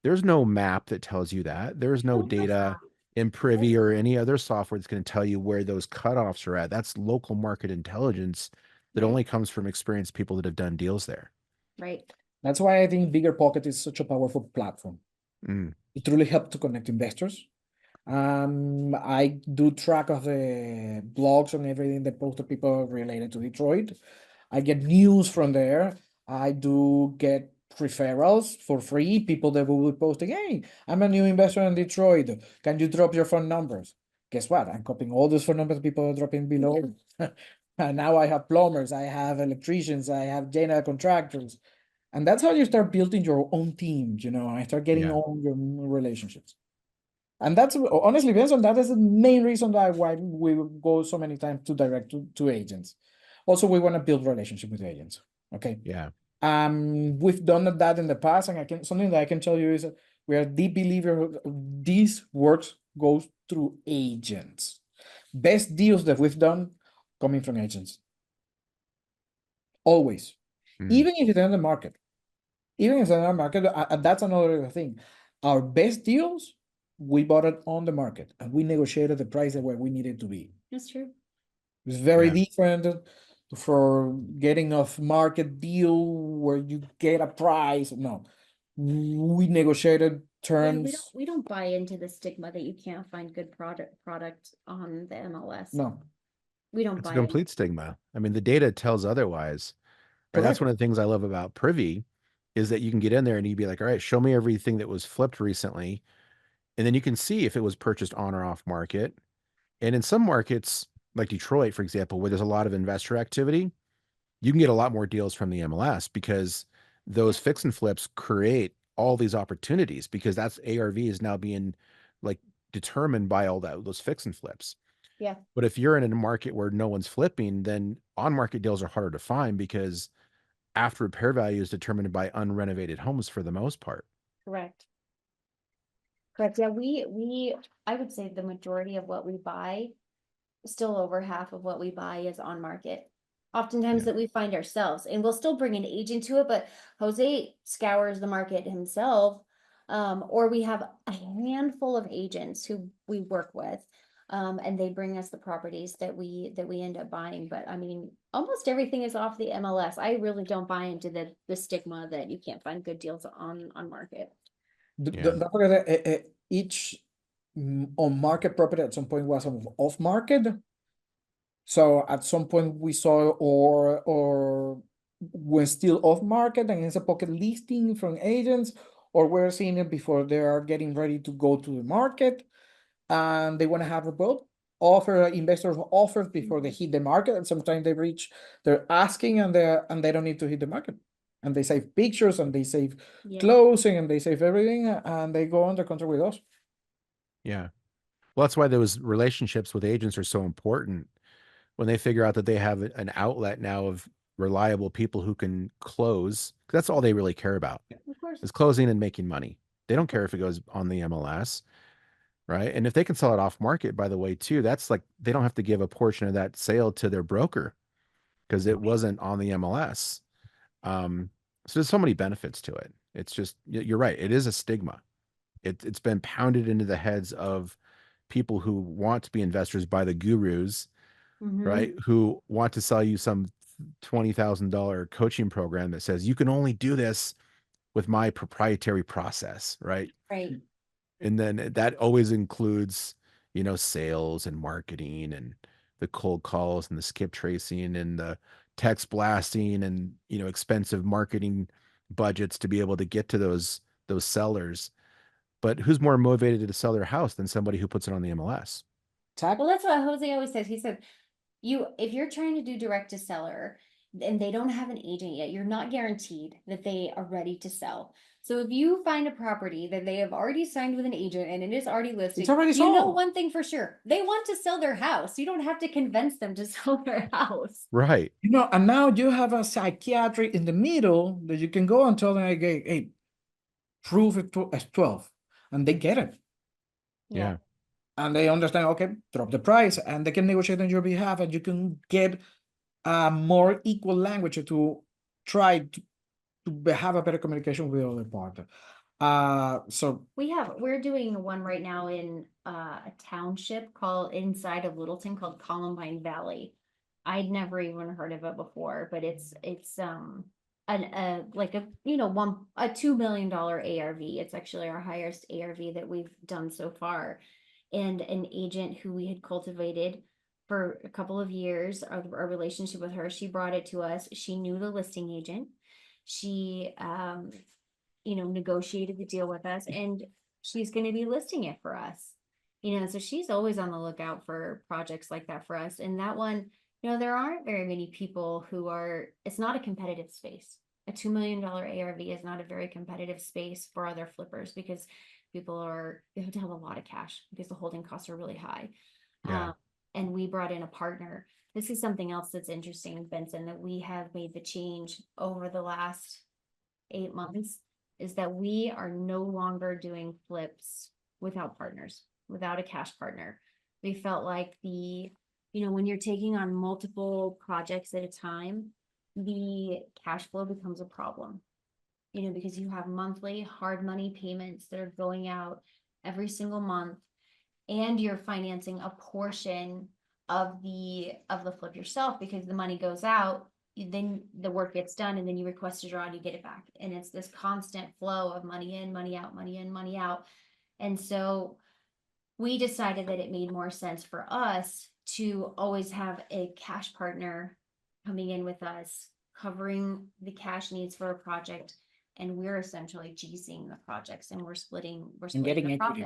Speaker 1: there's no map that tells you that. There's no data in Privy or any other software that's going to tell you where those cutoffs are at. That's local market intelligence that
Speaker 2: Right.
Speaker 1: only comes from experienced people that have done deals there.
Speaker 2: Right.
Speaker 3: That's why I think Bigger Pocket is such a powerful platform.
Speaker 1: Mm,
Speaker 3: It really helps to connect investors. I do track of the blogs and everything that post to people related to Detroit. I get news from there. I do get referrals for free. People that will be posting, hey, I'm a new investor in Detroit. Can you drop your phone numbers? Guess what? I'm copying all those phone numbers people are dropping below. And now I have plumbers, I have electricians, I have general contractors. And that's how you start building your own team, I start getting
Speaker 1: yeah.
Speaker 3: all your relationships. And that's honestly, Benson, that is the main reason why we go so many times to direct to agents. Also, we want to build relationship with agents. Okay.
Speaker 1: Yeah.
Speaker 3: We've done that in the past, and something that I can tell you is that we are deep believer this works goes through agents. Best deals that we've done coming from agents. Always.
Speaker 1: Mm,
Speaker 3: Even if it's in the market. Even if it's in the market, that's another thing. Our best deals, we bought it on the market and we negotiated the price at where we needed to be.
Speaker 2: That's true.
Speaker 3: It's very
Speaker 1: Yeah.
Speaker 3: different for getting off market deal where you get a price. No, we negotiated
Speaker 2: Yeah,
Speaker 3: terms.
Speaker 2: we don't buy into the stigma that you can't find good product on the MLS.
Speaker 3: No,
Speaker 2: We don't
Speaker 1: It's a
Speaker 2: buy into.
Speaker 1: complete stigma. I mean, the data tells otherwise. Right. That's
Speaker 3: correct.
Speaker 1: one of the things I love about Privy is that you can get in there and you'd be like, all right, show me everything that was flipped recently. And then you can see if it was purchased on or off market. And in some markets, like Detroit, for example, where there's a lot of investor activity, you can get a lot more deals from the MLS because those fix and flips create all these opportunities because that's ARV is now being like determined by all those fix and flips.
Speaker 2: Yeah.
Speaker 1: But if you're in a market where no one's flipping, then on market deals are harder to find because after repair value is determined by unrenovated homes for the most part.
Speaker 2: Correct. Correct. Yeah, I would say the majority of what we buy, still over half of what we buy is on market. Oftentimes
Speaker 1: Yeah.
Speaker 2: that we find ourselves, and we'll still bring an agent to it, but Jose scours the market himself. Or we have a handful of agents who we work with. And they bring us the properties that we end up buying. But I mean, almost everything is off the MLS. I really don't buy into the stigma that you can't find good deals on market.
Speaker 1: Yeah.
Speaker 3: Don't forget that each on market property at some point was off market. So at some point we saw or when still off market and it's a pocket listing from agents, or we're seeing it before they are getting ready to go to the market and they want to have a both offer investors offers before they hit the market, and sometimes they're asking and they don't need to hit the market. And they save pictures and they save closing and they save everything and they go under contract with us.
Speaker 1: Yeah. Well, that's why those relationships with agents are so important when they figure out that they have an outlet now of reliable people who can close. That's all they really care about
Speaker 2: Of course.
Speaker 1: is closing and making money. They don't care if it goes on the MLS, right? And if they can sell it off market, by the way, too, that's like they don't have to give a portion of that sale to their broker because it wasn't on the MLS. So there's so many benefits to it. It's just, you're right. It is a stigma. It's been pounded into the heads of people who want to be investors by the gurus, right? Who want to sell you some $20,000 coaching program that says you can only do this with my proprietary process, right?
Speaker 2: Right.
Speaker 1: And then that always includes, sales and marketing and the cold calls and the skip tracing and the text blasting and, expensive marketing budgets to be able to get to those sellers. But who's more motivated to sell their house than somebody who puts it on the MLS?
Speaker 2: Well, that's what Jose always says. He said, if you're trying to do direct to seller and they don't have an agent yet, you're not guaranteed that they are ready to sell. So if you find a property that they have already signed with an agent and it is already listed,
Speaker 3: It's already
Speaker 2: you know
Speaker 3: sold.
Speaker 2: one thing for sure. They want to sell their house. You don't have to convince them to sell their house.
Speaker 1: Right.
Speaker 3: And now you have a psychiatric in the middle that you can go and tell them, hey, prove it as 12. And they get it.
Speaker 1: Yeah.
Speaker 3: And they understand, okay, drop the price and they can negotiate on your behalf and you can get a more equal language to try to have a better communication with the other partner. So
Speaker 2: we're doing one right now in a township inside of Littleton called Columbine Valley. I'd never even heard of it before, but it's like a a $2 million ARV. It's actually our highest ARV that we've done so far. And an agent who we had cultivated for a couple of years, our relationship with her, she brought it to us. She knew the listing agent. She negotiated the deal with us, and she's going to be listing it for us. So she's always on the lookout for projects like that for us. And that one, there aren't very many people who are, it's not a competitive space. A $2 million ARV is not a very competitive space for other flippers because they have to have a lot of cash because the holding costs are really high.
Speaker 1: Yeah.
Speaker 2: And we brought in a partner. This is something else that's interesting, Benson, that we have made the change over the last 8 months, is that we are no longer doing flips without partners, without a cash partner. We felt like when you're taking on multiple projects at a time, the cash flow becomes a problem, because you have monthly hard money payments that are going out every single month, and you're financing a portion of the flip yourself because the money goes out, then the work gets done, and then you request a draw and you get it back, and it's this constant flow of money in, money out, money in, money out. And so we decided that it made more sense for us to always have a cash partner coming in with us, covering the cash needs for a project, and we're essentially GCing the projects, and we're splitting
Speaker 3: getting
Speaker 2: the
Speaker 3: equity.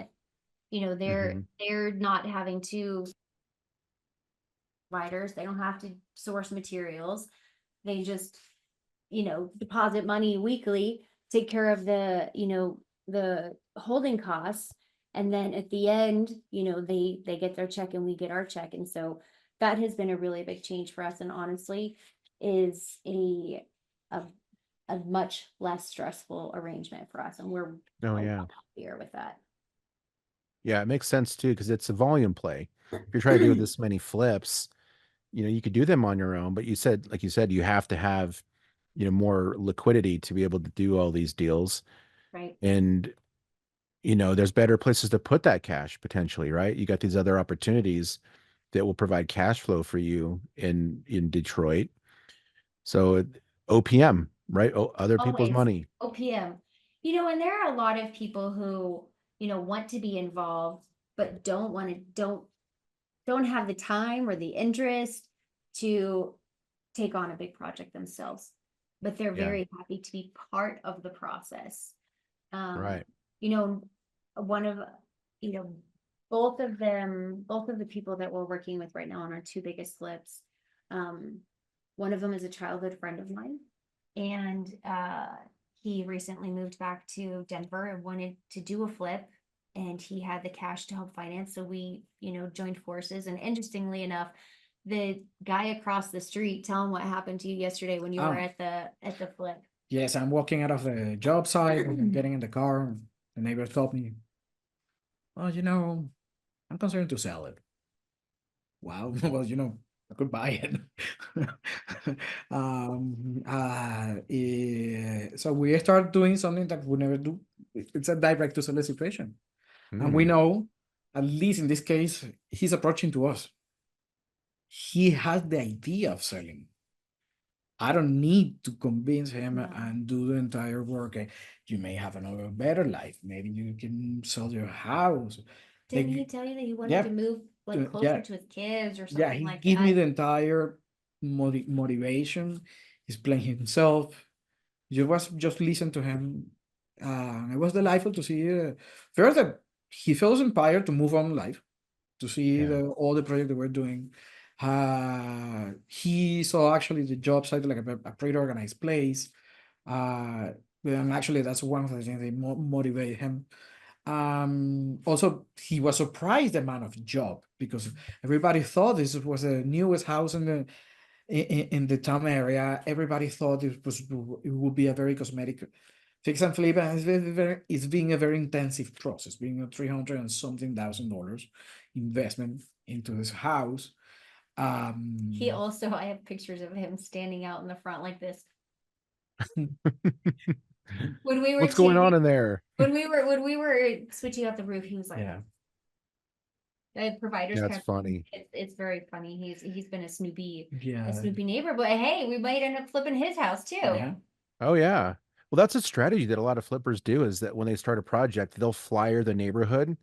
Speaker 2: profit. They're not having to providers, they don't have to source materials. They just, deposit money weekly, take care of the holding costs. And then at the end, they get their check and we get our check. And so that has been a really big change for us. And honestly, is a much less stressful arrangement for us. And we're
Speaker 1: Oh, yeah.
Speaker 2: happier with that.
Speaker 1: Yeah, it makes sense too, because it's a volume play. If you're trying to do this many flips, you could do them on your own, but like you said, you have to have, more liquidity to be able to do all these deals.
Speaker 2: Right.
Speaker 1: And, there's better places to put that cash potentially, right? You got these other opportunities that will provide cash flow for you in Detroit. So OPM, right? Other people's
Speaker 2: Always
Speaker 1: money.
Speaker 2: OPM. And there are a lot of people who, want to be involved, but don't have the time or the interest to take on a big project themselves. But they're
Speaker 1: Yeah.
Speaker 2: very happy to be part of the process.
Speaker 1: Right.
Speaker 2: One of, both of the people that we're working with right now on our two biggest flips, one of them is a childhood friend of mine, and he recently moved back to Denver and wanted to do a flip, and he had the cash to help finance. So we, joined forces. And interestingly enough, the guy across the street, tell him what happened to you yesterday when you were at the flip.
Speaker 3: Yes, I'm walking out of the job site and I'm getting in the car. The neighbor told me, well, I'm considering to sell it. Wow. Well, I could buy it. So we start doing something that we never do. It's a direct to seller situation. And we know, at least in this case, he's approaching to us. He has the idea of selling. I don't need to convince him
Speaker 2: No.
Speaker 3: and do the entire work. You may have another better life. Maybe you can sell your house.
Speaker 2: Didn't he tell you that he wanted
Speaker 3: yeah,
Speaker 2: to move like closer
Speaker 3: yeah.
Speaker 2: to his kids or
Speaker 3: Yeah,
Speaker 2: something
Speaker 3: he
Speaker 2: like
Speaker 3: gave me
Speaker 2: that?
Speaker 3: the entire motivation. He's playing himself. You was just listen to him. It was delightful to see first that he feels inspired to move on in life, to see
Speaker 1: Yeah.
Speaker 3: all the projects that we're doing. He saw actually the job site like a pretty organized place. And actually that's one of the things that motivate him. Also, he was surprised the amount of job because everybody thought this was the newest house in the town area. Everybody thought it would be a very cosmetic fix and flip, and it's being a very intensive process, being a $300 and something thousand investment into this house.
Speaker 2: He also, I have pictures of him standing out in the front like this. When we were
Speaker 1: What's going on in there?
Speaker 2: when we were switching out the roof, he was like,
Speaker 3: Yeah.
Speaker 2: The providers
Speaker 1: That's
Speaker 2: come.
Speaker 1: funny.
Speaker 2: It's very funny. He's been a Snoopy
Speaker 3: Yeah.
Speaker 2: neighbor, but hey, we might end up flipping his house too.
Speaker 3: Yeah.
Speaker 1: Oh yeah. Well, that's a strategy that a lot of flippers do is that when they start a project, they'll flyer the neighborhood,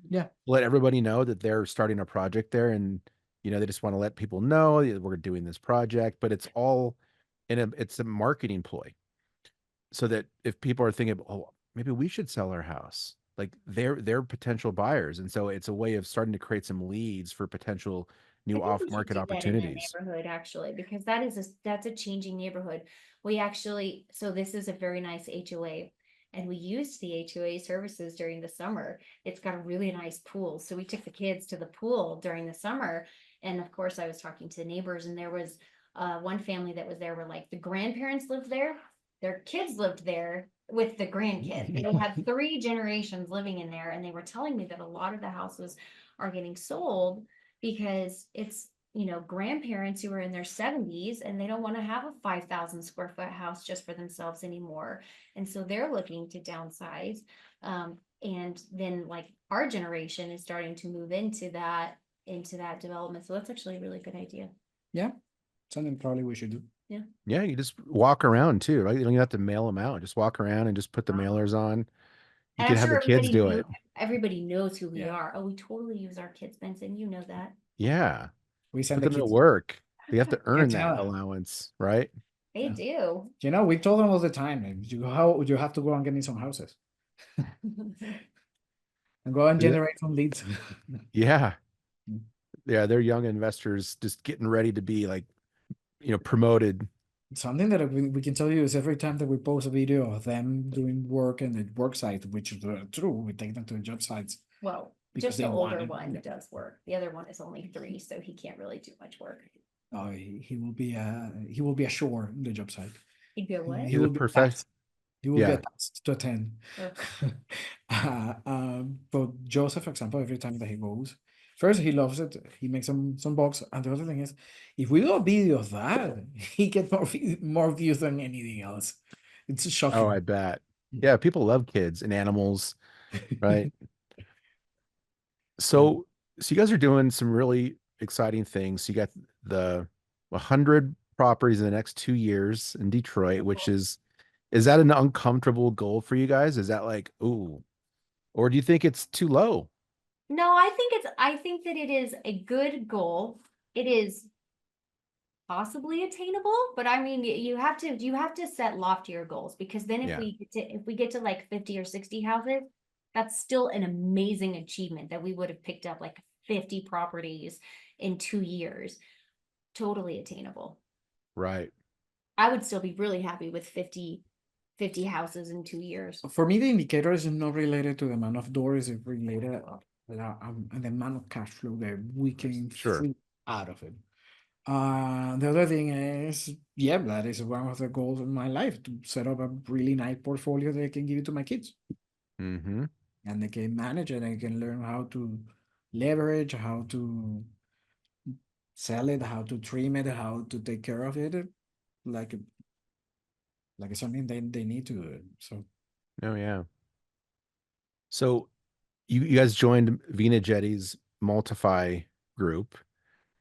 Speaker 3: Yeah.
Speaker 1: let everybody know that they're starting a project there, and they just want to let people know that we're doing this project, but it's all it's a marketing ploy. So that if people are thinking, oh, maybe we should sell our house, like they're potential buyers. And so it's a way of starting to create some leads for potential
Speaker 2: I
Speaker 1: new
Speaker 2: think we should
Speaker 1: off-market
Speaker 2: do that in the
Speaker 1: opportunities.
Speaker 2: neighborhood actually, because that's a changing neighborhood. So this is a very nice HOA, and we used the HOA services during the summer. It's got a really nice pool, so we took the kids to the pool during the summer, and of course I was talking to the neighbors, and there was one family that was there where like the grandparents lived there, their kids lived there with the grandkids. They had 3 generations living in there, and they were telling me that a lot of the houses are getting sold because it's grandparents who are in their 70s and they don't want to have a 5,000 square foot house just for themselves anymore, and so they're looking to downsize. And then like our generation is starting to move into that development, so that's actually a really good idea.
Speaker 3: Yeah. Something probably we should do.
Speaker 1: Yeah, you just walk around too, right? You don't even have to mail them out. Just walk around and just put the mailers on. You
Speaker 2: And
Speaker 1: can
Speaker 2: I'm
Speaker 1: have
Speaker 2: sure
Speaker 1: the kids do it.
Speaker 2: everybody knows who we
Speaker 3: Yeah.
Speaker 2: are. Oh, we totally use our kids, Benson, you know that.
Speaker 1: Yeah.
Speaker 3: We send
Speaker 1: Put
Speaker 3: the
Speaker 1: them to
Speaker 3: kids.
Speaker 1: work. They have to earn that
Speaker 3: Sala.
Speaker 1: allowance, right?
Speaker 2: They
Speaker 3: Yeah.
Speaker 2: do.
Speaker 3: We told them all the time, you have to go and get me some houses and go and
Speaker 1: Yeah.
Speaker 3: generate some leads.
Speaker 1: Yeah.
Speaker 3: Mm.
Speaker 1: Yeah, they're young investors just getting ready to be like, promoted.
Speaker 3: Something that we can tell you is every time that we post a video of them doing work in the work site, which is true, we take them to the job sites.
Speaker 2: Well,
Speaker 3: Because
Speaker 2: just
Speaker 3: they
Speaker 2: the older
Speaker 3: want it.
Speaker 2: one
Speaker 3: Yeah.
Speaker 2: does work. The other one is only 3, so he can't really do much work.
Speaker 3: Oh, he will be ashore in the job site.
Speaker 2: He'd be a what?
Speaker 3: He
Speaker 1: He's a
Speaker 3: will be
Speaker 1: professional.
Speaker 3: tasked. He will be
Speaker 1: Yeah.
Speaker 3: tasked to attend. But Joseph, for example, every time that he goes, first he loves it. He makes some box, and the other thing is, if we do a video of that, he gets more views than anything else. It's shocking.
Speaker 1: Oh, I bet. Yeah, people love kids and animals, right? So you guys are doing some really exciting things. You got the 100 properties in the next 2 years in Detroit, which is that an uncomfortable goal for you guys? Is that like, ooh, or do you think it's too low?
Speaker 2: No, I think that it is a good goal. It is possibly attainable, but I mean, you have to set loftier goals, because then
Speaker 1: Yeah.
Speaker 2: if we get to like 50 or 60 houses, that's still an amazing achievement that we would have picked up like 50 properties in 2 years. Totally attainable.
Speaker 1: Right.
Speaker 3: Oh.
Speaker 2: I would still be really happy with 50 houses in 2 years.
Speaker 3: For me, the indicator is not related to the amount of doors, it's related the amount of cash flow that we can
Speaker 1: Sure.
Speaker 3: free out of it. The other thing is, that is one of the goals of my life, to set up a really nice portfolio that I can give it to my kids.
Speaker 1: Mm-hmm.
Speaker 3: And they can manage it, and can learn how to leverage, how to sell it, how to trim it, how to take care of it, like something they need to do it. So
Speaker 1: Oh, yeah. So you guys joined Vina Jetty's Multify group.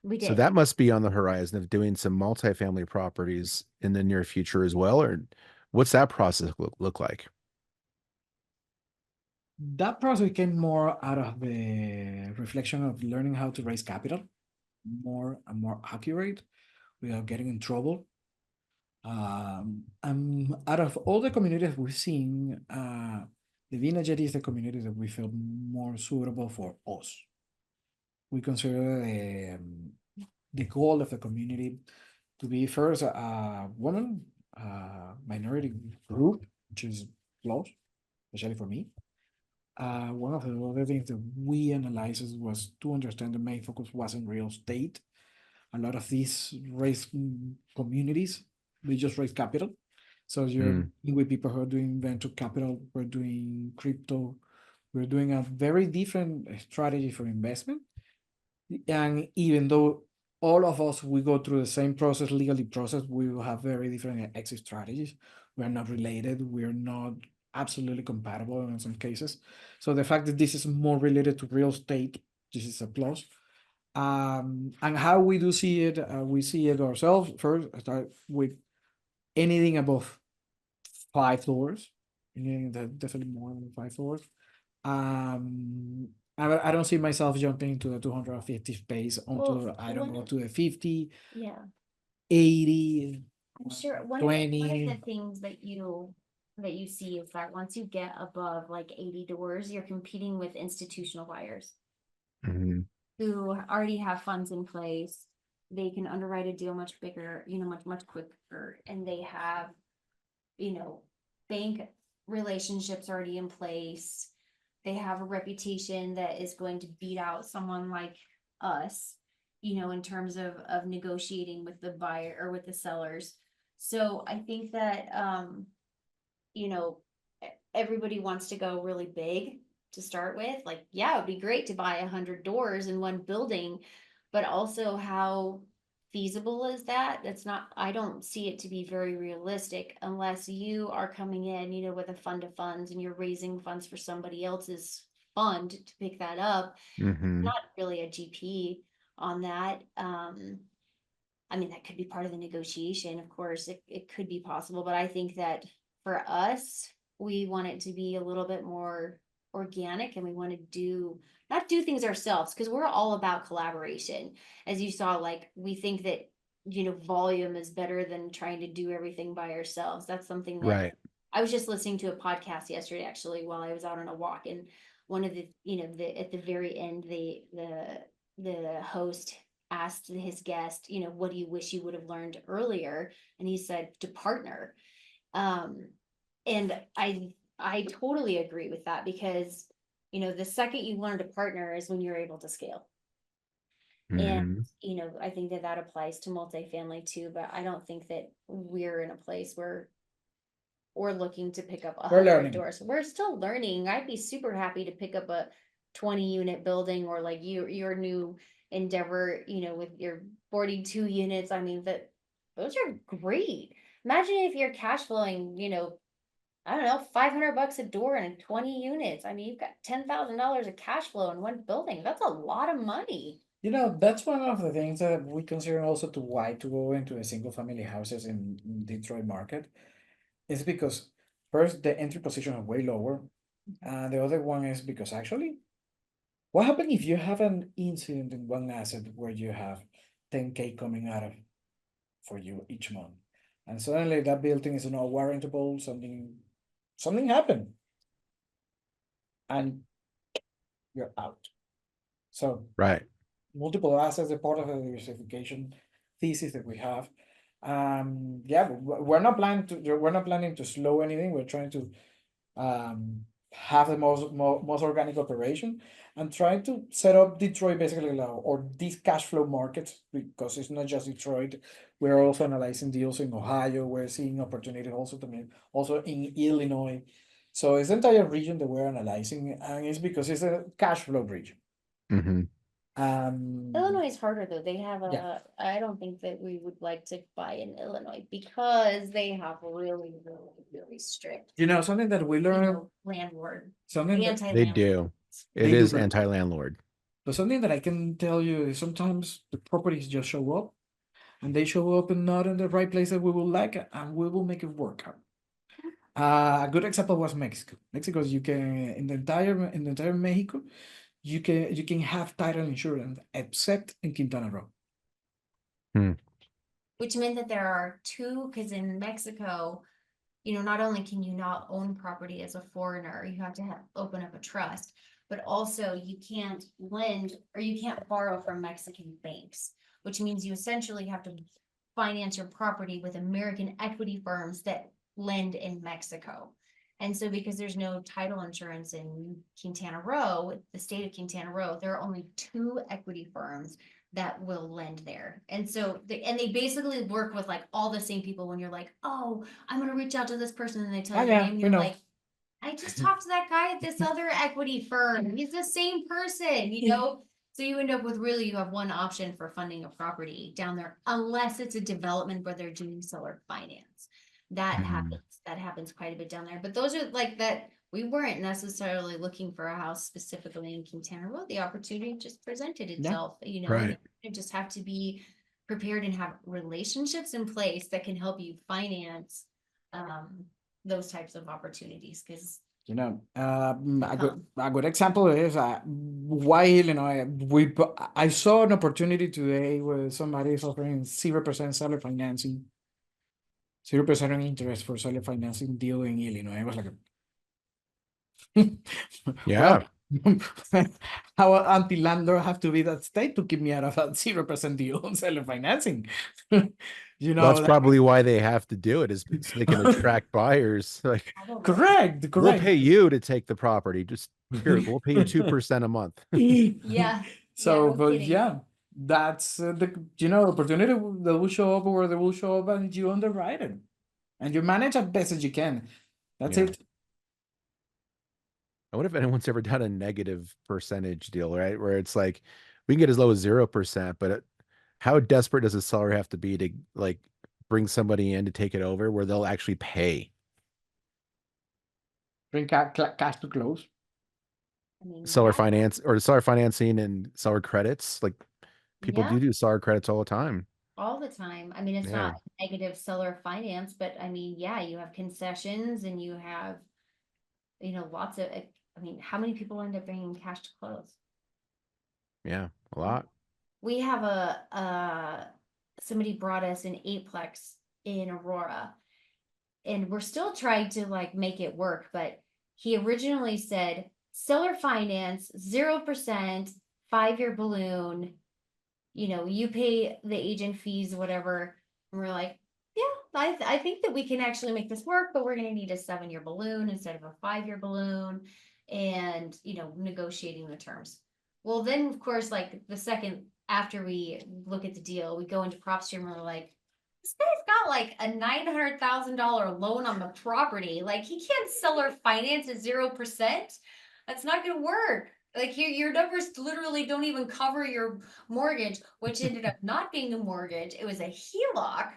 Speaker 2: We
Speaker 1: So
Speaker 2: did.
Speaker 1: that must be on the horizon of doing some multifamily properties in the near future as well, or what's that process look like?
Speaker 3: that process came more out of the reflection of learning how to raise capital more and more accurate without getting in trouble. And out of all the communities we've seen, the Vina Jetty is the community that we feel more suitable for us. We consider the goal of the community to be first a woman, minority group, which is close, especially for me. One of the other things that we analyzed was to understand the main focus wasn't real estate. A lot of these raise communities, they just raise capital. So you're with people who are doing venture capital, we're doing crypto, we're doing a very different strategy for investment. And even though all of us, we go through the same process, legally process, we will have very different exit strategies. We're not related, we're not absolutely compatible in some cases. So the fact that this is more related to real estate this is a plus. And how we do see it, we see it ourselves first, start with anything above 5 floors, anything that definitely more than 5 floors. I don't see myself jumping to the 250 space until
Speaker 2: Well,
Speaker 3: I don't
Speaker 2: one
Speaker 3: go
Speaker 2: of-
Speaker 3: to the 50,
Speaker 2: Yeah,
Speaker 3: 80,
Speaker 2: I'm sure one of
Speaker 3: 20.
Speaker 2: the things that you see is that once you get above like 80 doors, you're competing with institutional buyers
Speaker 1: Mhm.
Speaker 2: who already have funds in place. They can underwrite a deal much bigger, much quicker, and they have, bank relationships already in place. They have a reputation that is going to beat out someone like us, in terms of negotiating with the buyer or with the sellers. So I think that, you know, everybody wants to go really big to start with. Like, yeah, it'd be great to buy 100 doors in one building, but also how feasible is that? That's not, I don't see it to be very realistic unless you are coming in, with a fund of funds and you're raising funds for somebody else's fund to pick that up.
Speaker 1: Mhm.
Speaker 2: Not really a GP on that. I mean, that could be part of the negotiation, of course, it could be possible, but I think that for us, we want it to be a little bit more organic and we want to not do things ourselves, because we're all about collaboration. As you saw, like, we think that, volume is better than trying to do everything by ourselves. That's something that
Speaker 1: Right.
Speaker 2: I was just listening to a podcast yesterday, actually, while I was out on a walk, and one of the, at the very end, the host asked his guest, what do you wish you would have learned earlier? And he said to partner. Um, and I totally agree with that, because, the second you learn to partner is when you're able to scale. And,
Speaker 1: Mhm.
Speaker 2: I think that applies to multifamily too, but I don't think that we're in a place where we're looking to pick up
Speaker 3: We're
Speaker 2: 100
Speaker 3: learning.
Speaker 2: doors. We're still learning. I'd be super happy to pick up a 20 unit building, or like your new endeavor, with your 42 units. I mean, those are great. Imagine if you're cash flowing, I don't know, 500 bucks a door and 20 units. I mean, you've got $10,000 of cash flow in one building. That's a lot of money.
Speaker 3: That's one of the things that we consider also to why to go into a single family houses in Detroit market. Is because first the entry position is way lower, and the other one is because actually, what happens if you have an incident in one asset where you have 10K coming out of for you each month, and suddenly that building is not warrantable, something happened, and you're out. So
Speaker 1: Right.
Speaker 3: multiple assets are part of the diversification thesis that we have. Yeah, we're not planning to slow anything. We're trying to have the most organic operation and trying to set up Detroit basically now, or these cash flow markets, because it's not just Detroit. We're also analyzing deals in Ohio. We're seeing opportunity also in Illinois. So it's the entire region that we're analyzing, and it's because it's a cash flow region.
Speaker 1: Mhm.
Speaker 2: Illinois is harder though. They have
Speaker 3: Yeah.
Speaker 2: I don't think that we would like to buy in Illinois because they have really, really, really strict,
Speaker 3: Something that we learned,
Speaker 2: landlord,
Speaker 3: something that
Speaker 1: They
Speaker 2: anti-landlord.
Speaker 1: do. It
Speaker 3: they do,
Speaker 1: is anti-landlord.
Speaker 3: but something that I can tell you is sometimes the properties just show up, and they show up and not in the right place that we will like, and we will make it work out. A good example was Mexico. Mexico, you can in the entire Mexico, you can have title insurance except in Quintana Roo.
Speaker 1: Hmm.
Speaker 2: Which meant that there are two, because in Mexico, not only can you not own property as a foreigner, you have to open up a trust, but also you can't lend or you can't borrow from Mexican banks, which means you essentially have to finance your property with American equity firms that lend in Mexico. And so because there's no title insurance in Quintana Roo, the state of Quintana Roo, there are only two equity firms that will lend there. And so they basically work with like all the same people. When you're like, oh, I'm gonna reach out to this person, and they tell
Speaker 3: Ah,
Speaker 2: you their
Speaker 3: yeah,
Speaker 2: name,
Speaker 3: we
Speaker 2: you're
Speaker 3: know.
Speaker 2: like, I just talked to that guy at this other equity firm. He's the same person, you know? So you end up with really, you have one option for funding a property down there, unless it's a development where they're doing seller finance. That
Speaker 1: Mhm.
Speaker 2: happens quite a bit down there. But those are like that, we weren't necessarily looking for a house specifically in Quintana Roo. The opportunity just presented itself, you know, and
Speaker 1: Right.
Speaker 2: you just have to be prepared and have relationships in place that can help you finance those types of opportunities. Because
Speaker 3: You know, a good example is why Illinois. I saw an opportunity today where somebody is offering 0% seller financing, 0% interest for seller financing deal in Illinois. I was like,
Speaker 1: Yeah.
Speaker 3: well, how anti-landlord have to be that state to keep me out of a 0% deal on seller financing? You
Speaker 1: Well, that's
Speaker 3: know,
Speaker 1: probably why they have to do it, is so they can attract buyers. Like,
Speaker 3: correct,
Speaker 1: we'll
Speaker 3: correct.
Speaker 1: pay you to take the property. Just here, we'll pay you 2% a month.
Speaker 2: yeah,
Speaker 3: So,
Speaker 2: no
Speaker 3: but
Speaker 2: kidding.
Speaker 3: yeah, that's the opportunity that will show up where they will show up, and you underwrite it, and you manage as best as you can. That's
Speaker 1: Yeah.
Speaker 3: it.
Speaker 1: I wonder if anyone's ever done a negative percentage deal, right? Where it's like we can get as low as 0%, but how desperate does a seller have to be to like bring somebody in to take it over where they'll actually pay?
Speaker 3: Bring cash to close.
Speaker 2: I mean,
Speaker 1: Seller
Speaker 2: yeah,
Speaker 1: finance or seller financing and seller credits. Like people
Speaker 2: yeah,
Speaker 1: do seller credits all the time.
Speaker 2: all the time. I mean, it's
Speaker 1: Yeah.
Speaker 2: not negative seller finance, but I mean, yeah, you have concessions and you have, you know, lots of, I mean, how many people end up bringing cash to close?
Speaker 1: Yeah. A lot.
Speaker 2: We have somebody brought us an eightplex in Aurora, and we're still trying to like make it work, but he originally said seller finance, 0%, 5-year balloon, you know, you pay the agent fees, whatever. And we're like, yeah, I think that we can actually make this work, but we're gonna need a 7-year balloon instead of a 5-year balloon, and you know, negotiating the terms. Well, then of course, like the second after we look at the deal, we go into PropStream and we're like, this guy's got like a $900,000 loan on the property. Like he can't sell or finance at 0%. That's not gonna work. Like your numbers literally don't even cover your mortgage, which ended up not being a mortgage. It was a HELOC.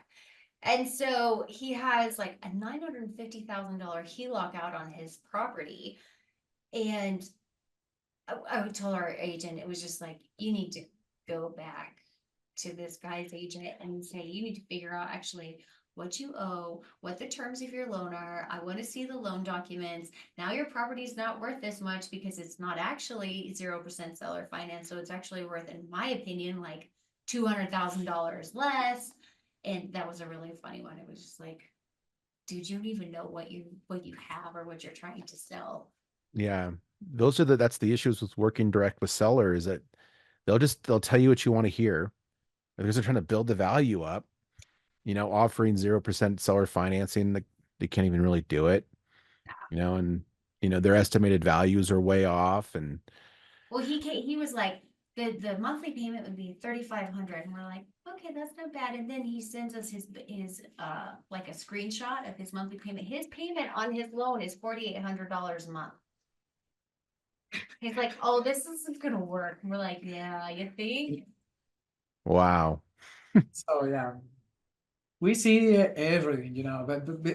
Speaker 2: And so he has like a $950,000 HELOC out on his property. And I told our agent, it was just like, you need to go back to this guy's agent and say, you need to figure out actually what you owe, what the terms of your loan are. I want to see the loan documents. Now your property is not worth this much because it's not actually 0% seller finance. So it's actually worth, in my opinion, like $200,000 less. And that was a really funny one. It was just like, dude, you don't even know what you have or what you're trying to sell.
Speaker 1: Yeah. That's the issues with working direct with sellers, that they'll tell you what you want to hear because they're trying to build the value up, offering 0% seller financing. Like they can't even really do it, and their estimated values are way off. And
Speaker 2: Well, he was like, the monthly payment would be 3,500, and we're like, okay, that's not bad. And then he sends us his like a screenshot of his monthly payment. His payment on his loan is $4,800 a month. He's like, oh, this isn't gonna work. And we're like, yeah, you think?
Speaker 1: wow.
Speaker 3: So yeah, we see everything,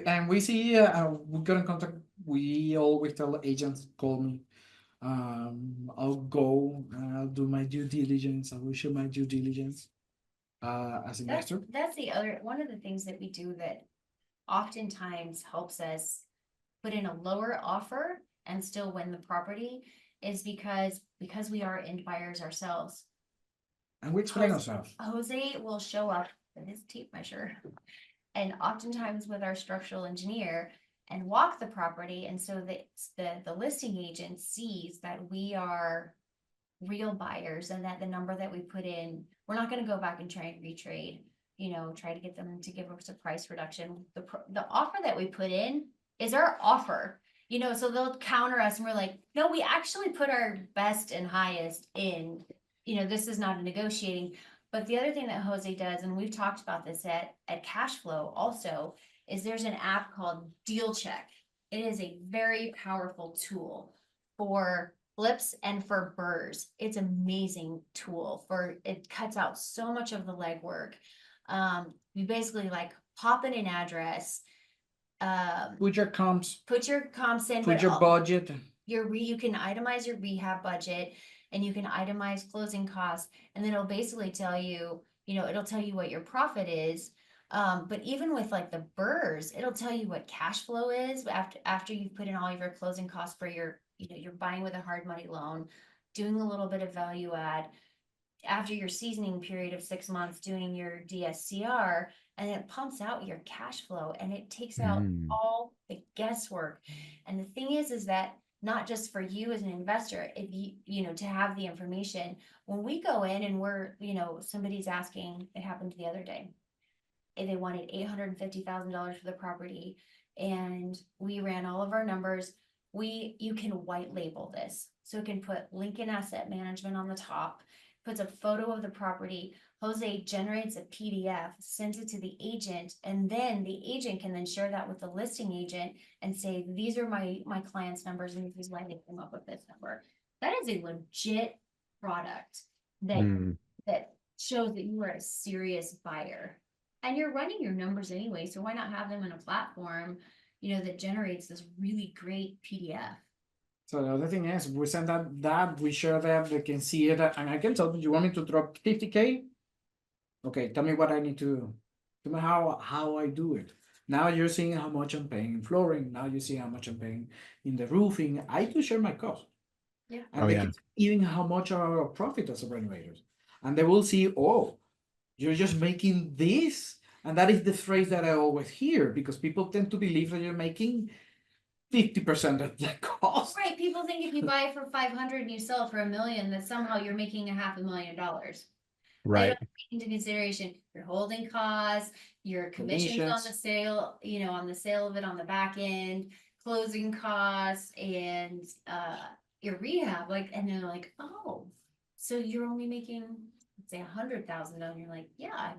Speaker 3: and we see we got in contact. We always tell agents, call me. I'll go. I'll do my due diligence. I will show my due diligence as investor.
Speaker 2: That's the other one of the things that we do that oftentimes helps us put in a lower offer and still win the property is because we are end buyers ourselves.
Speaker 3: And we explain ourselves.
Speaker 2: Jose will show up with his tape measure and oftentimes with our structural engineer and walk the property. And so the listing agent sees that we are real buyers and that the number that we put in, we're not going to go back and try and retrade, try to get them to give us a price reduction. The offer that we put in is our offer, so they'll counter us and we're like, no, we actually put our best and highest in, this is not a negotiating. But the other thing that Jose does, and we've talked about this at Cash Flow also, is there's an app called Deal Check. It is a very powerful tool for flips and for burrs. It's an amazing tool it cuts out so much of the legwork. You basically like pop in an address,
Speaker 3: Put your comps,
Speaker 2: put your comps in,
Speaker 3: put
Speaker 2: but
Speaker 3: your budget.
Speaker 2: you can itemize your rehab budget, and you can itemize closing costs, and then it'll basically tell you, it'll tell you what your profit is. But even with like the BRRRRs, it'll tell you what cash flow is after you've put in all of your closing costs for your, you're buying with a hard money loan, doing a little bit of value add, after your seasoning period of 6 months, doing your DSCR, and it pumps out your cash flow, and it takes out all the guesswork. And the thing is that not just for you as an investor, if to have the information, when we go in and we're, somebody's asking, it happened the other day, and they wanted $850,000 for the property, and we ran all of our numbers. You can white label this, so it can put Lincoln Asset Management on the top, puts a photo of the property. Jose generates a PDF, sends it to the agent, and then the agent can then share that with the listing agent and say, these are my client's numbers, and this is why they came up with this number. That is a legit product that shows that you are a serious buyer. And you're running your numbers anyway, so why not have them in a platform, that generates this really great PDF?
Speaker 3: So the other thing is, we send that we share that, they can see it, and I can tell them, you want me to drop 50K? Okay, tell me what I need to do. Tell me how I do it. Now you're seeing how much I'm paying in flooring. Now you see how much I'm paying in the roofing. I do share my cost.
Speaker 2: Yeah.
Speaker 3: And they can see even how much are our profit as a renovators. And they will see, oh, you're just making this. And that is the phrase that I always hear, because people tend to believe that you're making 50% of the cost.
Speaker 2: Right. People think if you buy it for 500 and you sell it for $1 million, that somehow you're making $500,000. They don't take into consideration your holding costs, your commissions on the sale, on the sale of it on the back end, closing costs, and your rehab. And they're like, oh, so you're only making, let's say, $100,000, and you're like, yeah,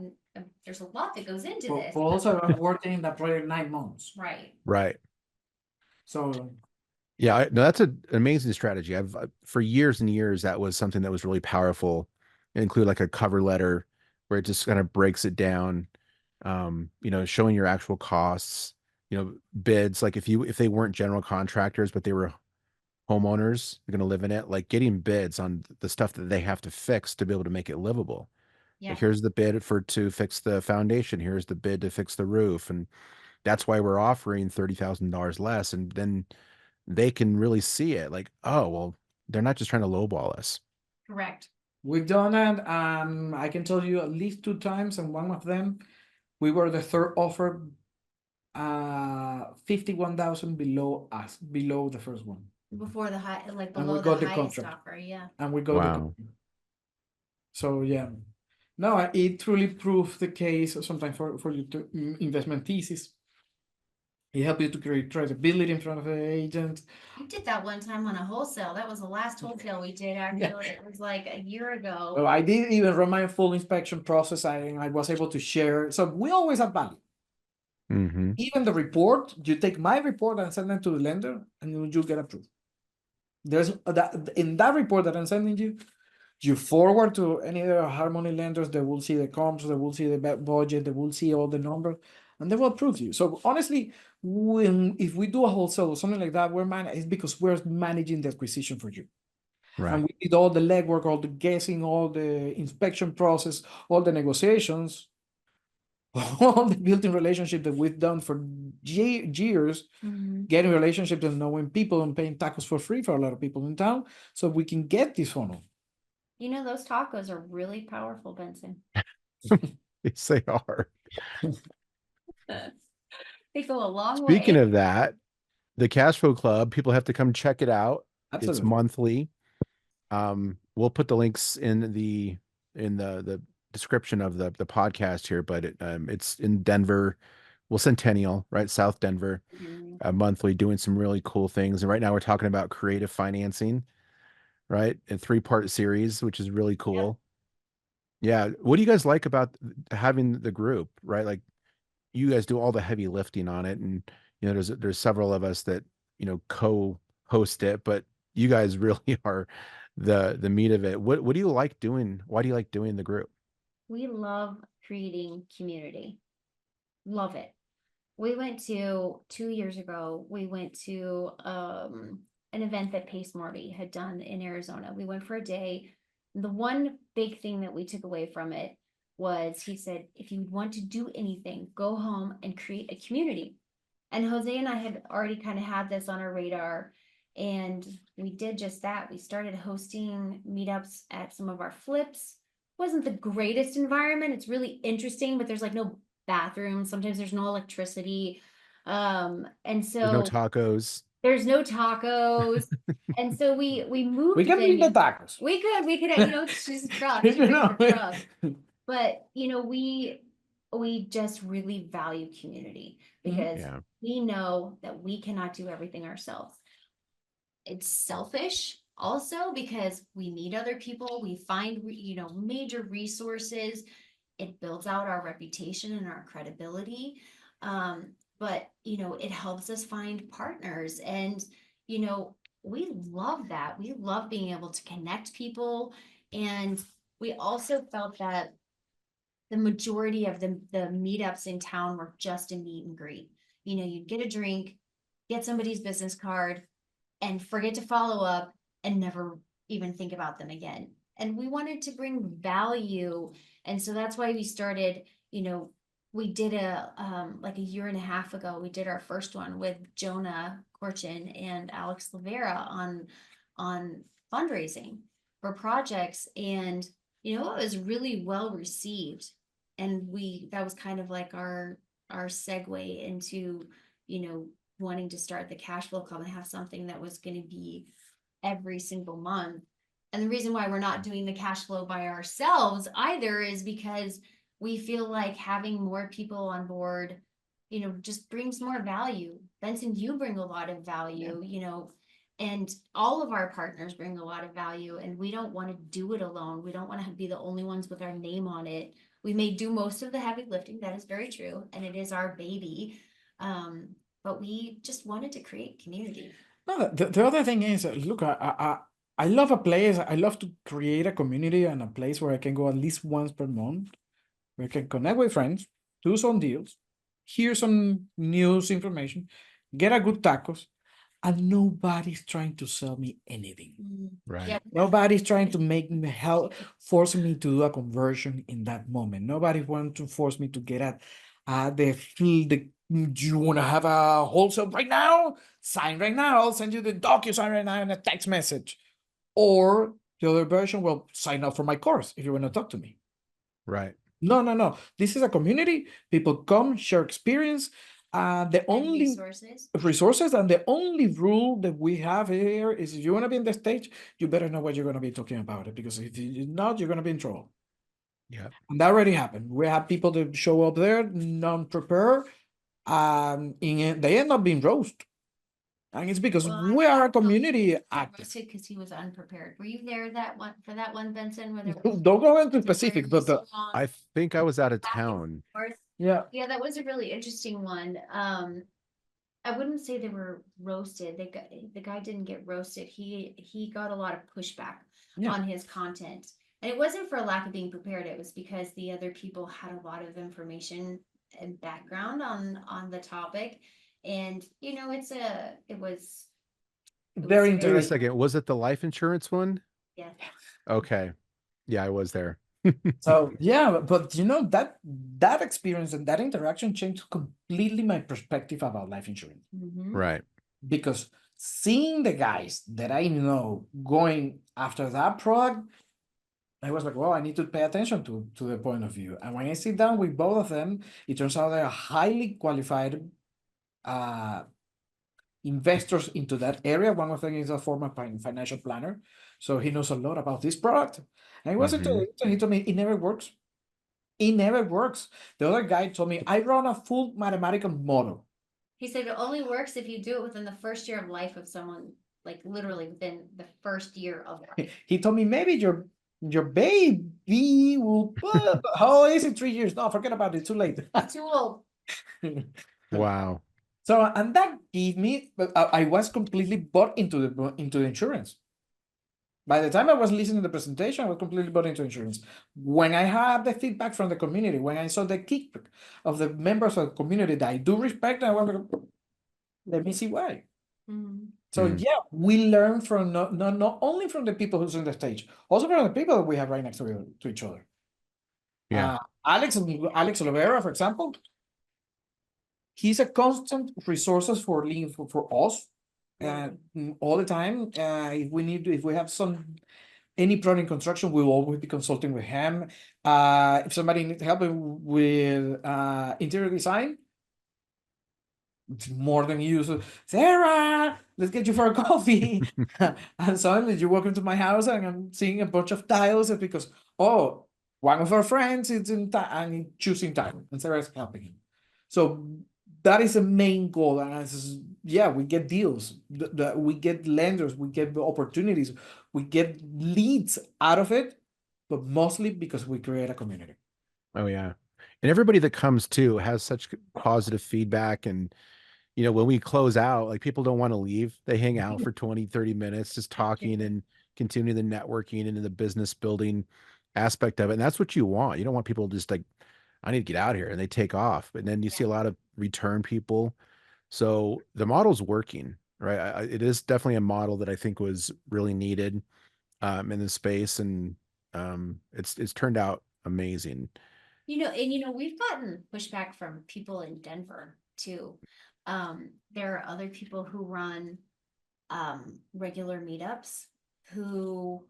Speaker 2: there's a lot that goes into this.
Speaker 3: But also, I'm working in that project 9 months.
Speaker 2: Right.
Speaker 3: So
Speaker 1: yeah, no, that's an amazing strategy. I've for years and years, that was something that was really powerful. It include like a cover letter where it just kind of breaks it down, showing your actual costs, bids. Like if they weren't general contractors, but they were homeowners, they're going to live in it, like getting bids on the stuff that they have to fix to be able to make it livable.
Speaker 2: Yeah.
Speaker 1: Like, here's the bid to fix the foundation. Here's the bid to fix the roof. And that's why we're offering $30,000 less. And then they can really see it, like, oh, well, they're not just trying to lowball us.
Speaker 2: Correct.
Speaker 3: We've done it. I can tell you at least 2 times, and one of them, we were the third offer, 51,000 below the first one.
Speaker 2: Before the high, like
Speaker 3: And we
Speaker 2: below
Speaker 3: got
Speaker 2: the
Speaker 3: the
Speaker 2: highest
Speaker 3: contract.
Speaker 2: offer, yeah.
Speaker 3: And we got the
Speaker 1: Wow.
Speaker 3: contract. So yeah, no, it truly proves the case sometimes for your investment thesis. It helps you to create credibility in front of the agent.
Speaker 2: We did that one time on a wholesale. That was the last wholesale we did, actually. It was like a year ago.
Speaker 3: Well, I did even run my full inspection process, and I was able to share. So we always have value. Even the report, you take my report and send it to the lender, and you get approved. There's that in that report that I'm sending you, you forward to any other Harmony lenders. They will see the comps, they will see the budget, they will see all the numbers, and they will approve you. So honestly, if we do a wholesale or something like that, it's because we're managing the acquisition for you.
Speaker 1: Right.
Speaker 3: And we did all the legwork, all the guessing, all the inspection process, all the negotiations, all the building relationship that we've done for years, getting relationships and knowing people and paying tacos for free for a lot of people in town, so we can get this funnel.
Speaker 2: Those tacos are really powerful, Benson.
Speaker 1: Yes, they are.
Speaker 2: They go a long way.
Speaker 1: Speaking of that, the Cash Flow Club, people have to come check it out.
Speaker 3: Absolutely.
Speaker 1: It's monthly. We'll put the links in the description of the podcast here, but it's in Denver, Centennial, right? South Denver, monthly, doing some really cool things. And right now we're talking about creative financing, right? A 3-part series, which is really cool. Yeah. What do you guys like about having the group, right? Like, you guys do all the heavy lifting on it, and there's several of us that co-host it, but you guys really are the meat of it. What do you like doing? Why do you like doing the group?
Speaker 2: We love creating community. Love it. We went to 2 years ago, we went to an event that Pace Morby had done in Arizona. We went for a day. The one big thing that we took away from it was he said, if you want to do anything, go home and create a community. And Jose and I had already kind of had this on our radar. And we did just that. We started hosting meetups at some of our flips. Wasn't the greatest environment. It's really interesting, but there's like no bathrooms. Sometimes there's no electricity. And
Speaker 1: There's no
Speaker 2: so
Speaker 1: tacos.
Speaker 2: there's no tacos. And so we moved
Speaker 3: We can bring the
Speaker 2: venues.
Speaker 3: tacos.
Speaker 2: We could, just trucks,
Speaker 3: You
Speaker 2: bring
Speaker 3: know.
Speaker 2: the trucks. But we just really value community because
Speaker 1: Yeah.
Speaker 2: we know that we cannot do everything ourselves. It's selfish also because we meet other people, we find major resources. It builds out our reputation and our credibility. But it helps us find partners, and we love that. We love being able to connect people, and we also felt that the majority of the meetups in town were just a meet and greet. You'd get a drink, get somebody's business card, and forget to follow up and never even think about them again. And we wanted to bring value. And so that's why we started, we did like a year and a half ago, we did our first one with Jonah Corchin and Alex Lavera on fundraising for projects. And, it was really well received. And that was kind of like our segue into, wanting to start the cash flow club and have something that was going to be every single month. And the reason why we're not doing the cash flow by ourselves either is because we feel like having more people on board, just brings more value. Benson, you bring a lot of value, and all of our partners bring a lot of value, and we don't want to do it alone. We don't want to be the only ones with our name on it. We may do most of the heavy lifting. That is very true. And it is our baby. But we just wanted to create community.
Speaker 3: No, the other thing is, look, I love a place. I love to create a community and a place where I can go at least once per month, where I can connect with friends, do some deals, hear some news information, get a good tacos, and nobody's trying to sell me anything.
Speaker 1: Right.
Speaker 2: Yeah.
Speaker 3: Nobody's trying to make me help, forcing me to do a conversion in that moment. Nobody wants to force me to get at do you want to have a wholesale right now? Sign right now. I'll send you the DocuSign right now in a text message. Or the other version, well, sign up for my course if you want to talk to me.
Speaker 1: Right.
Speaker 3: No. This is a community. People come, share experience. The only resources and the only rule that we have here is if you want to be in the stage, you better know what you're going to be talking about it, because if you're not, you're going to be in trouble.
Speaker 1: Yeah.
Speaker 3: And that already happened. We have people that show up there non-prepared, they end up being roast. And it's because we are a community active.
Speaker 2: Because he was unprepared. Were you there for that one, Benson?
Speaker 3: Don't go into specific, but
Speaker 1: I think I was out of town.
Speaker 3: yeah,
Speaker 2: that was a really interesting one. I wouldn't say they were roasted. The guy didn't get roasted. He got a lot of pushback on his content. And it wasn't for a lack of being prepared. It was because the other people had a lot of information and background on the topic. And it was
Speaker 3: very
Speaker 1: Wait a
Speaker 3: interesting.
Speaker 1: second. Was it the life insurance one?
Speaker 2: Yeah.
Speaker 1: Okay. Yeah, I was there.
Speaker 3: So yeah, but that experience and that interaction changed completely my perspective about life insurance.
Speaker 1: Right.
Speaker 3: Because seeing the guys that I know going after that product, I was like, well, I need to pay attention to the point of view. And when I sit down with both of them, it turns out they're highly qualified investors into that area. One of them is a former financial planner, so he knows a lot about this product. And he wasn't he told me it never works. It never works. The other guy told me I run a full mathematical model.
Speaker 2: He said it only works if you do it within the first year of life of someone, like literally within the first year of life.
Speaker 3: He told me maybe your baby will. How old is it? 3 years? No, forget about it. Too late.
Speaker 2: Too old.
Speaker 1: Wow.
Speaker 3: So, and that gave me, I was completely bought into the insurance. By the time I was listening to the presentation, I was completely bought into insurance. When I had the feedback from the community, when I saw the kick of the members of the community that I do respect, I was like, let me see why. So
Speaker 1: Mm.
Speaker 3: yeah, we learn from not only from the people who's on the stage, also from the people that we have right next to each other.
Speaker 1: Yeah.
Speaker 3: Alex Olivera, for example, he's a constant resources for us, all the time. If we have any problem in construction, we will always be consulting with him. If somebody needs help with interior design, it's more than usual. Sarah, let's get you for a coffee. And suddenly you walk into my house and I'm seeing a bunch of tiles because, oh, one of our friends is in time and choosing time, and Sarah's helping him. So that is the main goal. And we get deals, we get lenders, we get opportunities, we get leads out of it, but mostly because we create a community.
Speaker 1: Oh yeah. And everybody that comes too has such positive feedback. And, when we close out, like people don't want to leave. They hang out for 20, 30 minutes, just talking and continue the networking and the business building aspect of it. And that's what you want. You don't want people just like, I need to get out here, and they take off. And then you see a lot of return people. So the model's working, right? It is definitely a model that I think was really needed in the space. And it's turned out amazing.
Speaker 2: We've gotten pushback from people in Denver too. There are other people who run regular meetups who,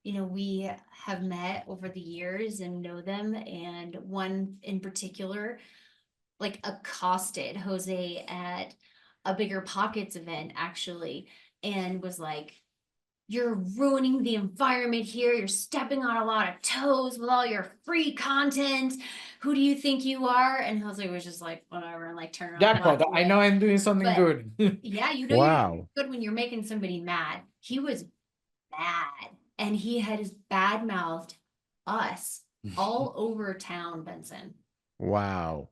Speaker 2: we have met over the years and know them. And one in particular, like, accosted Jose at a Bigger Pockets event actually, and was like, "You're ruining the environment here. You're stepping on a lot of toes with all your free content. Who do you think you are?" And Jose was just like, whatever, and like turn around.
Speaker 3: Jackpot, I know I'm doing something good.
Speaker 2: Yeah, you're
Speaker 1: Wow.
Speaker 2: good when you're making somebody mad. He was mad, and he had his bad mouthed us all over town, Benson.
Speaker 1: Wow.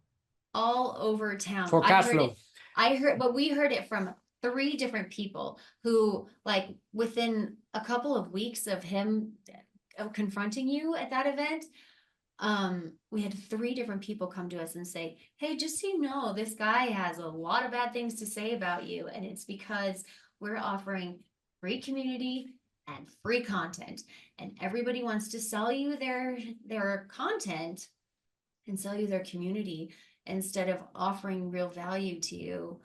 Speaker 2: All over town.
Speaker 3: For cash flow.
Speaker 2: But we heard it from 3 different people who, like, within a couple of weeks of him confronting you at that event, we had 3 different people come to us and say, "Hey, just so you know, this guy has a lot of bad things to say about you, and it's because we're offering free community and free content, and everybody wants to sell you their content and sell you their community instead of offering real value to you."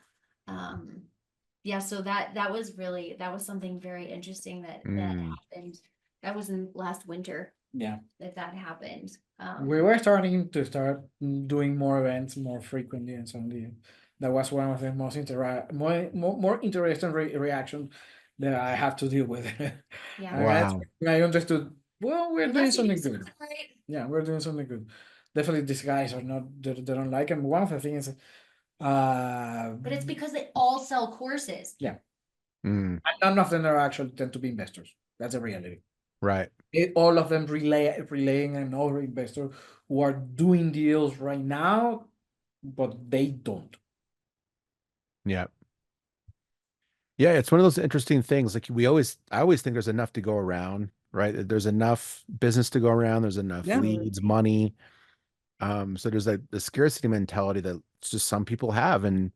Speaker 2: So that was something very interesting that happened. That was in last winter.
Speaker 3: Yeah,
Speaker 2: that happened.
Speaker 3: we were starting to doing more events more frequently, and suddenly that was one of the most more interesting reaction that I have to deal with.
Speaker 2: Yeah.
Speaker 1: Wow.
Speaker 3: I understood. Well, we're doing
Speaker 2: Unless you
Speaker 3: something
Speaker 2: do
Speaker 3: good.
Speaker 2: something right.
Speaker 3: Yeah, we're doing something good. Definitely, these guys are not. They don't like them. One of the things,
Speaker 2: But it's because they all sell courses.
Speaker 3: yeah,
Speaker 1: Mm,
Speaker 3: and none of them are actually tend to be investors. That's a reality.
Speaker 1: right.
Speaker 3: All of them relaying another investor who are doing deals right now, but they don't.
Speaker 1: Yeah. Yeah, it's one of those interesting things. Like I always think there's enough to go around, right? There's enough business to go around. There's enough
Speaker 3: Yeah.
Speaker 1: leads, money. So there's like the scarcity mentality that it's just some people have, and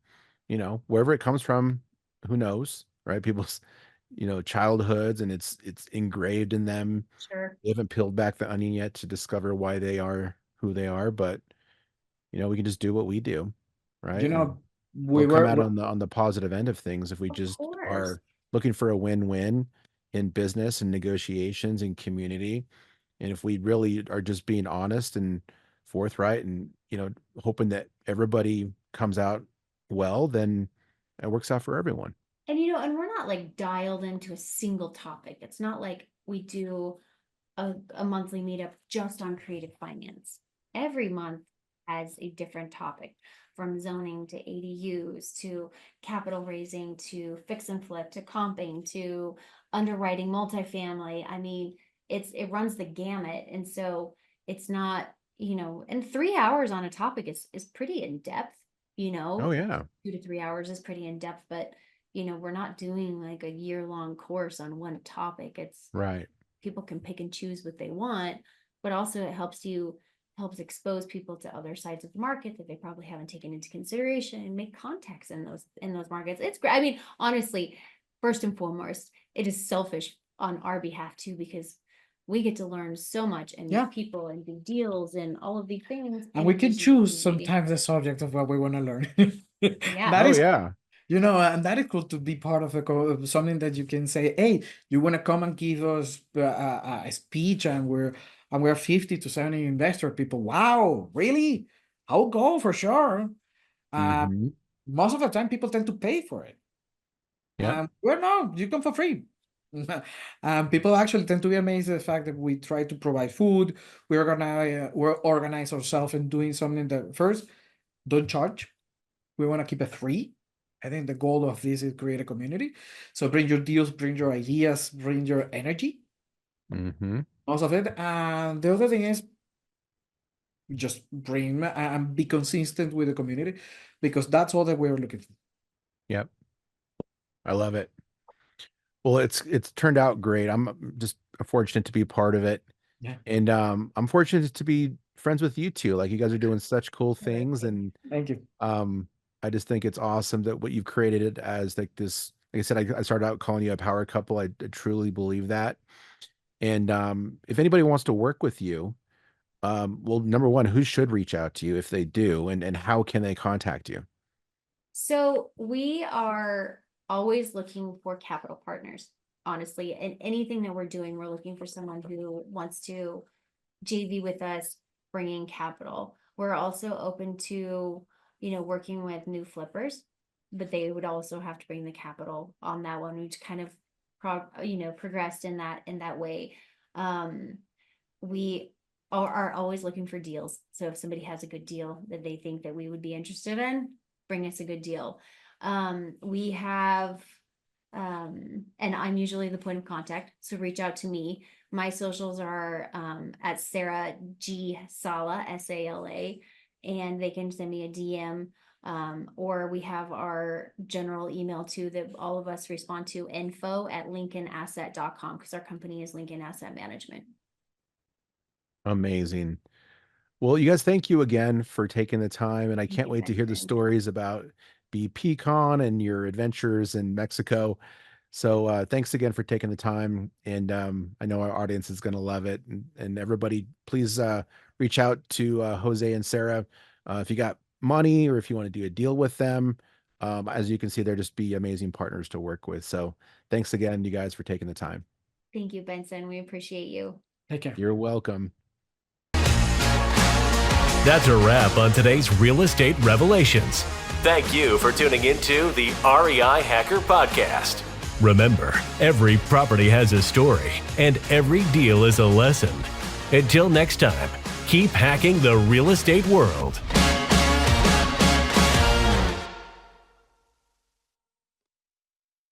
Speaker 1: wherever it comes from, who knows, right? People's, childhoods, and it's engraved in them.
Speaker 2: Sure.
Speaker 1: They haven't peeled back the onion yet to discover why they are who they are, but we can just do what we do, right? And
Speaker 3: we
Speaker 1: we'll come
Speaker 3: were
Speaker 1: out on the positive end of things if we
Speaker 2: Of
Speaker 1: just
Speaker 2: course.
Speaker 1: are looking for a win-win in business and negotiations and community. And if we really are just being honest and forthright and, hoping that everybody comes out well, then it works out for everyone.
Speaker 2: And and we're not like dialed into a single topic. It's not like we do a monthly meetup just on creative finance. Every month has a different topic, from zoning to ADUs to capital raising to fix and flip to comping to underwriting multifamily. I mean, it runs the gamut. And so it's not, and 3 hours on a topic is pretty in depth,
Speaker 1: Oh yeah.
Speaker 2: 2 to 3 hours is pretty in depth, but we're not doing like a year-long course on one topic. It's
Speaker 1: Right.
Speaker 2: people can pick and choose what they want, but also it helps expose people to other sides of the market that they probably haven't taken into consideration and make contacts in those markets. It's great. I mean, honestly, first and foremost, it is selfish on our behalf too, because we get to learn so much and
Speaker 3: Yeah.
Speaker 2: meet people and do deals and all of these things.
Speaker 3: And we can
Speaker 2: this is
Speaker 3: choose
Speaker 2: community.
Speaker 3: sometimes the subject of what we want to learn.
Speaker 2: Yeah.
Speaker 3: That
Speaker 1: Oh
Speaker 3: is,
Speaker 1: yeah.
Speaker 3: and that is cool to be part of something that you can say, hey, you want to come and give us a speech, and we're 50 to 70 investor people. Wow, really? I'll go for sure.
Speaker 1: Mhm.
Speaker 3: Most of the time, people tend to pay for it.
Speaker 1: Yep.
Speaker 3: Well, no, you come for free. People actually tend to be amazed at the fact that we try to provide food. We're organize ourselves in doing something that first, don't charge. We want to keep it free. I think the goal of this is create a community. So bring your deals, bring your ideas, bring your energy,
Speaker 1: Mhm.
Speaker 3: most of it. And the other thing is just bring and be consistent with the community, because that's all that we're looking for.
Speaker 1: Yep. I love it. Well, it's turned out great. I'm just fortunate to be part of it.
Speaker 3: Yeah.
Speaker 1: And I'm fortunate to be friends with you two. Like, you guys are doing such cool things, and
Speaker 3: Thank you.
Speaker 1: I just think it's awesome that what you've created it as, like this. Like I said, I started out calling you a power couple. I truly believe that. And if anybody wants to work with you, well, number one, who should reach out to you if they do, and how can they contact you?
Speaker 2: So we are always looking for capital partners, honestly, and anything that we're doing, we're looking for someone who wants to JV with us, bringing capital. We're also open to, working with new flippers, but they would also have to bring the capital on that one, which kind of, progressed in that way. We are always looking for deals. So if somebody has a good deal that they think that we would be interested in, bring us a good deal. We have, and I'm usually the point of contact, so reach out to me. My socials are at Sarah G Sala, Sala, and they can send me a DM. Or we have our general email too that all of us respond to, info@lincolnasset.com, because our company is Lincoln Asset Management.
Speaker 1: Amazing. Well, you guys, thank you again for taking the time, and I can't
Speaker 2: you,
Speaker 1: wait to hear the
Speaker 2: Benson.
Speaker 1: stories about BPCon and your adventures in Mexico. So thanks again for taking the time, and I know our audience is going to love it. And everybody, please reach out to Jose and Sarah if you got money, or if you want to do a deal with them. As you can see, they're just be amazing partners to work with. So thanks again, you guys, for taking the time.
Speaker 2: Thank you, Benson. We appreciate you.
Speaker 3: Take care.
Speaker 1: You're welcome.
Speaker 4: That's a wrap on today's Real Estate Revelations. Thank you for tuning into the REI Hacker Podcast. Remember, every property has a story, and every deal is a lesson. Until next time, keep hacking the real estate world.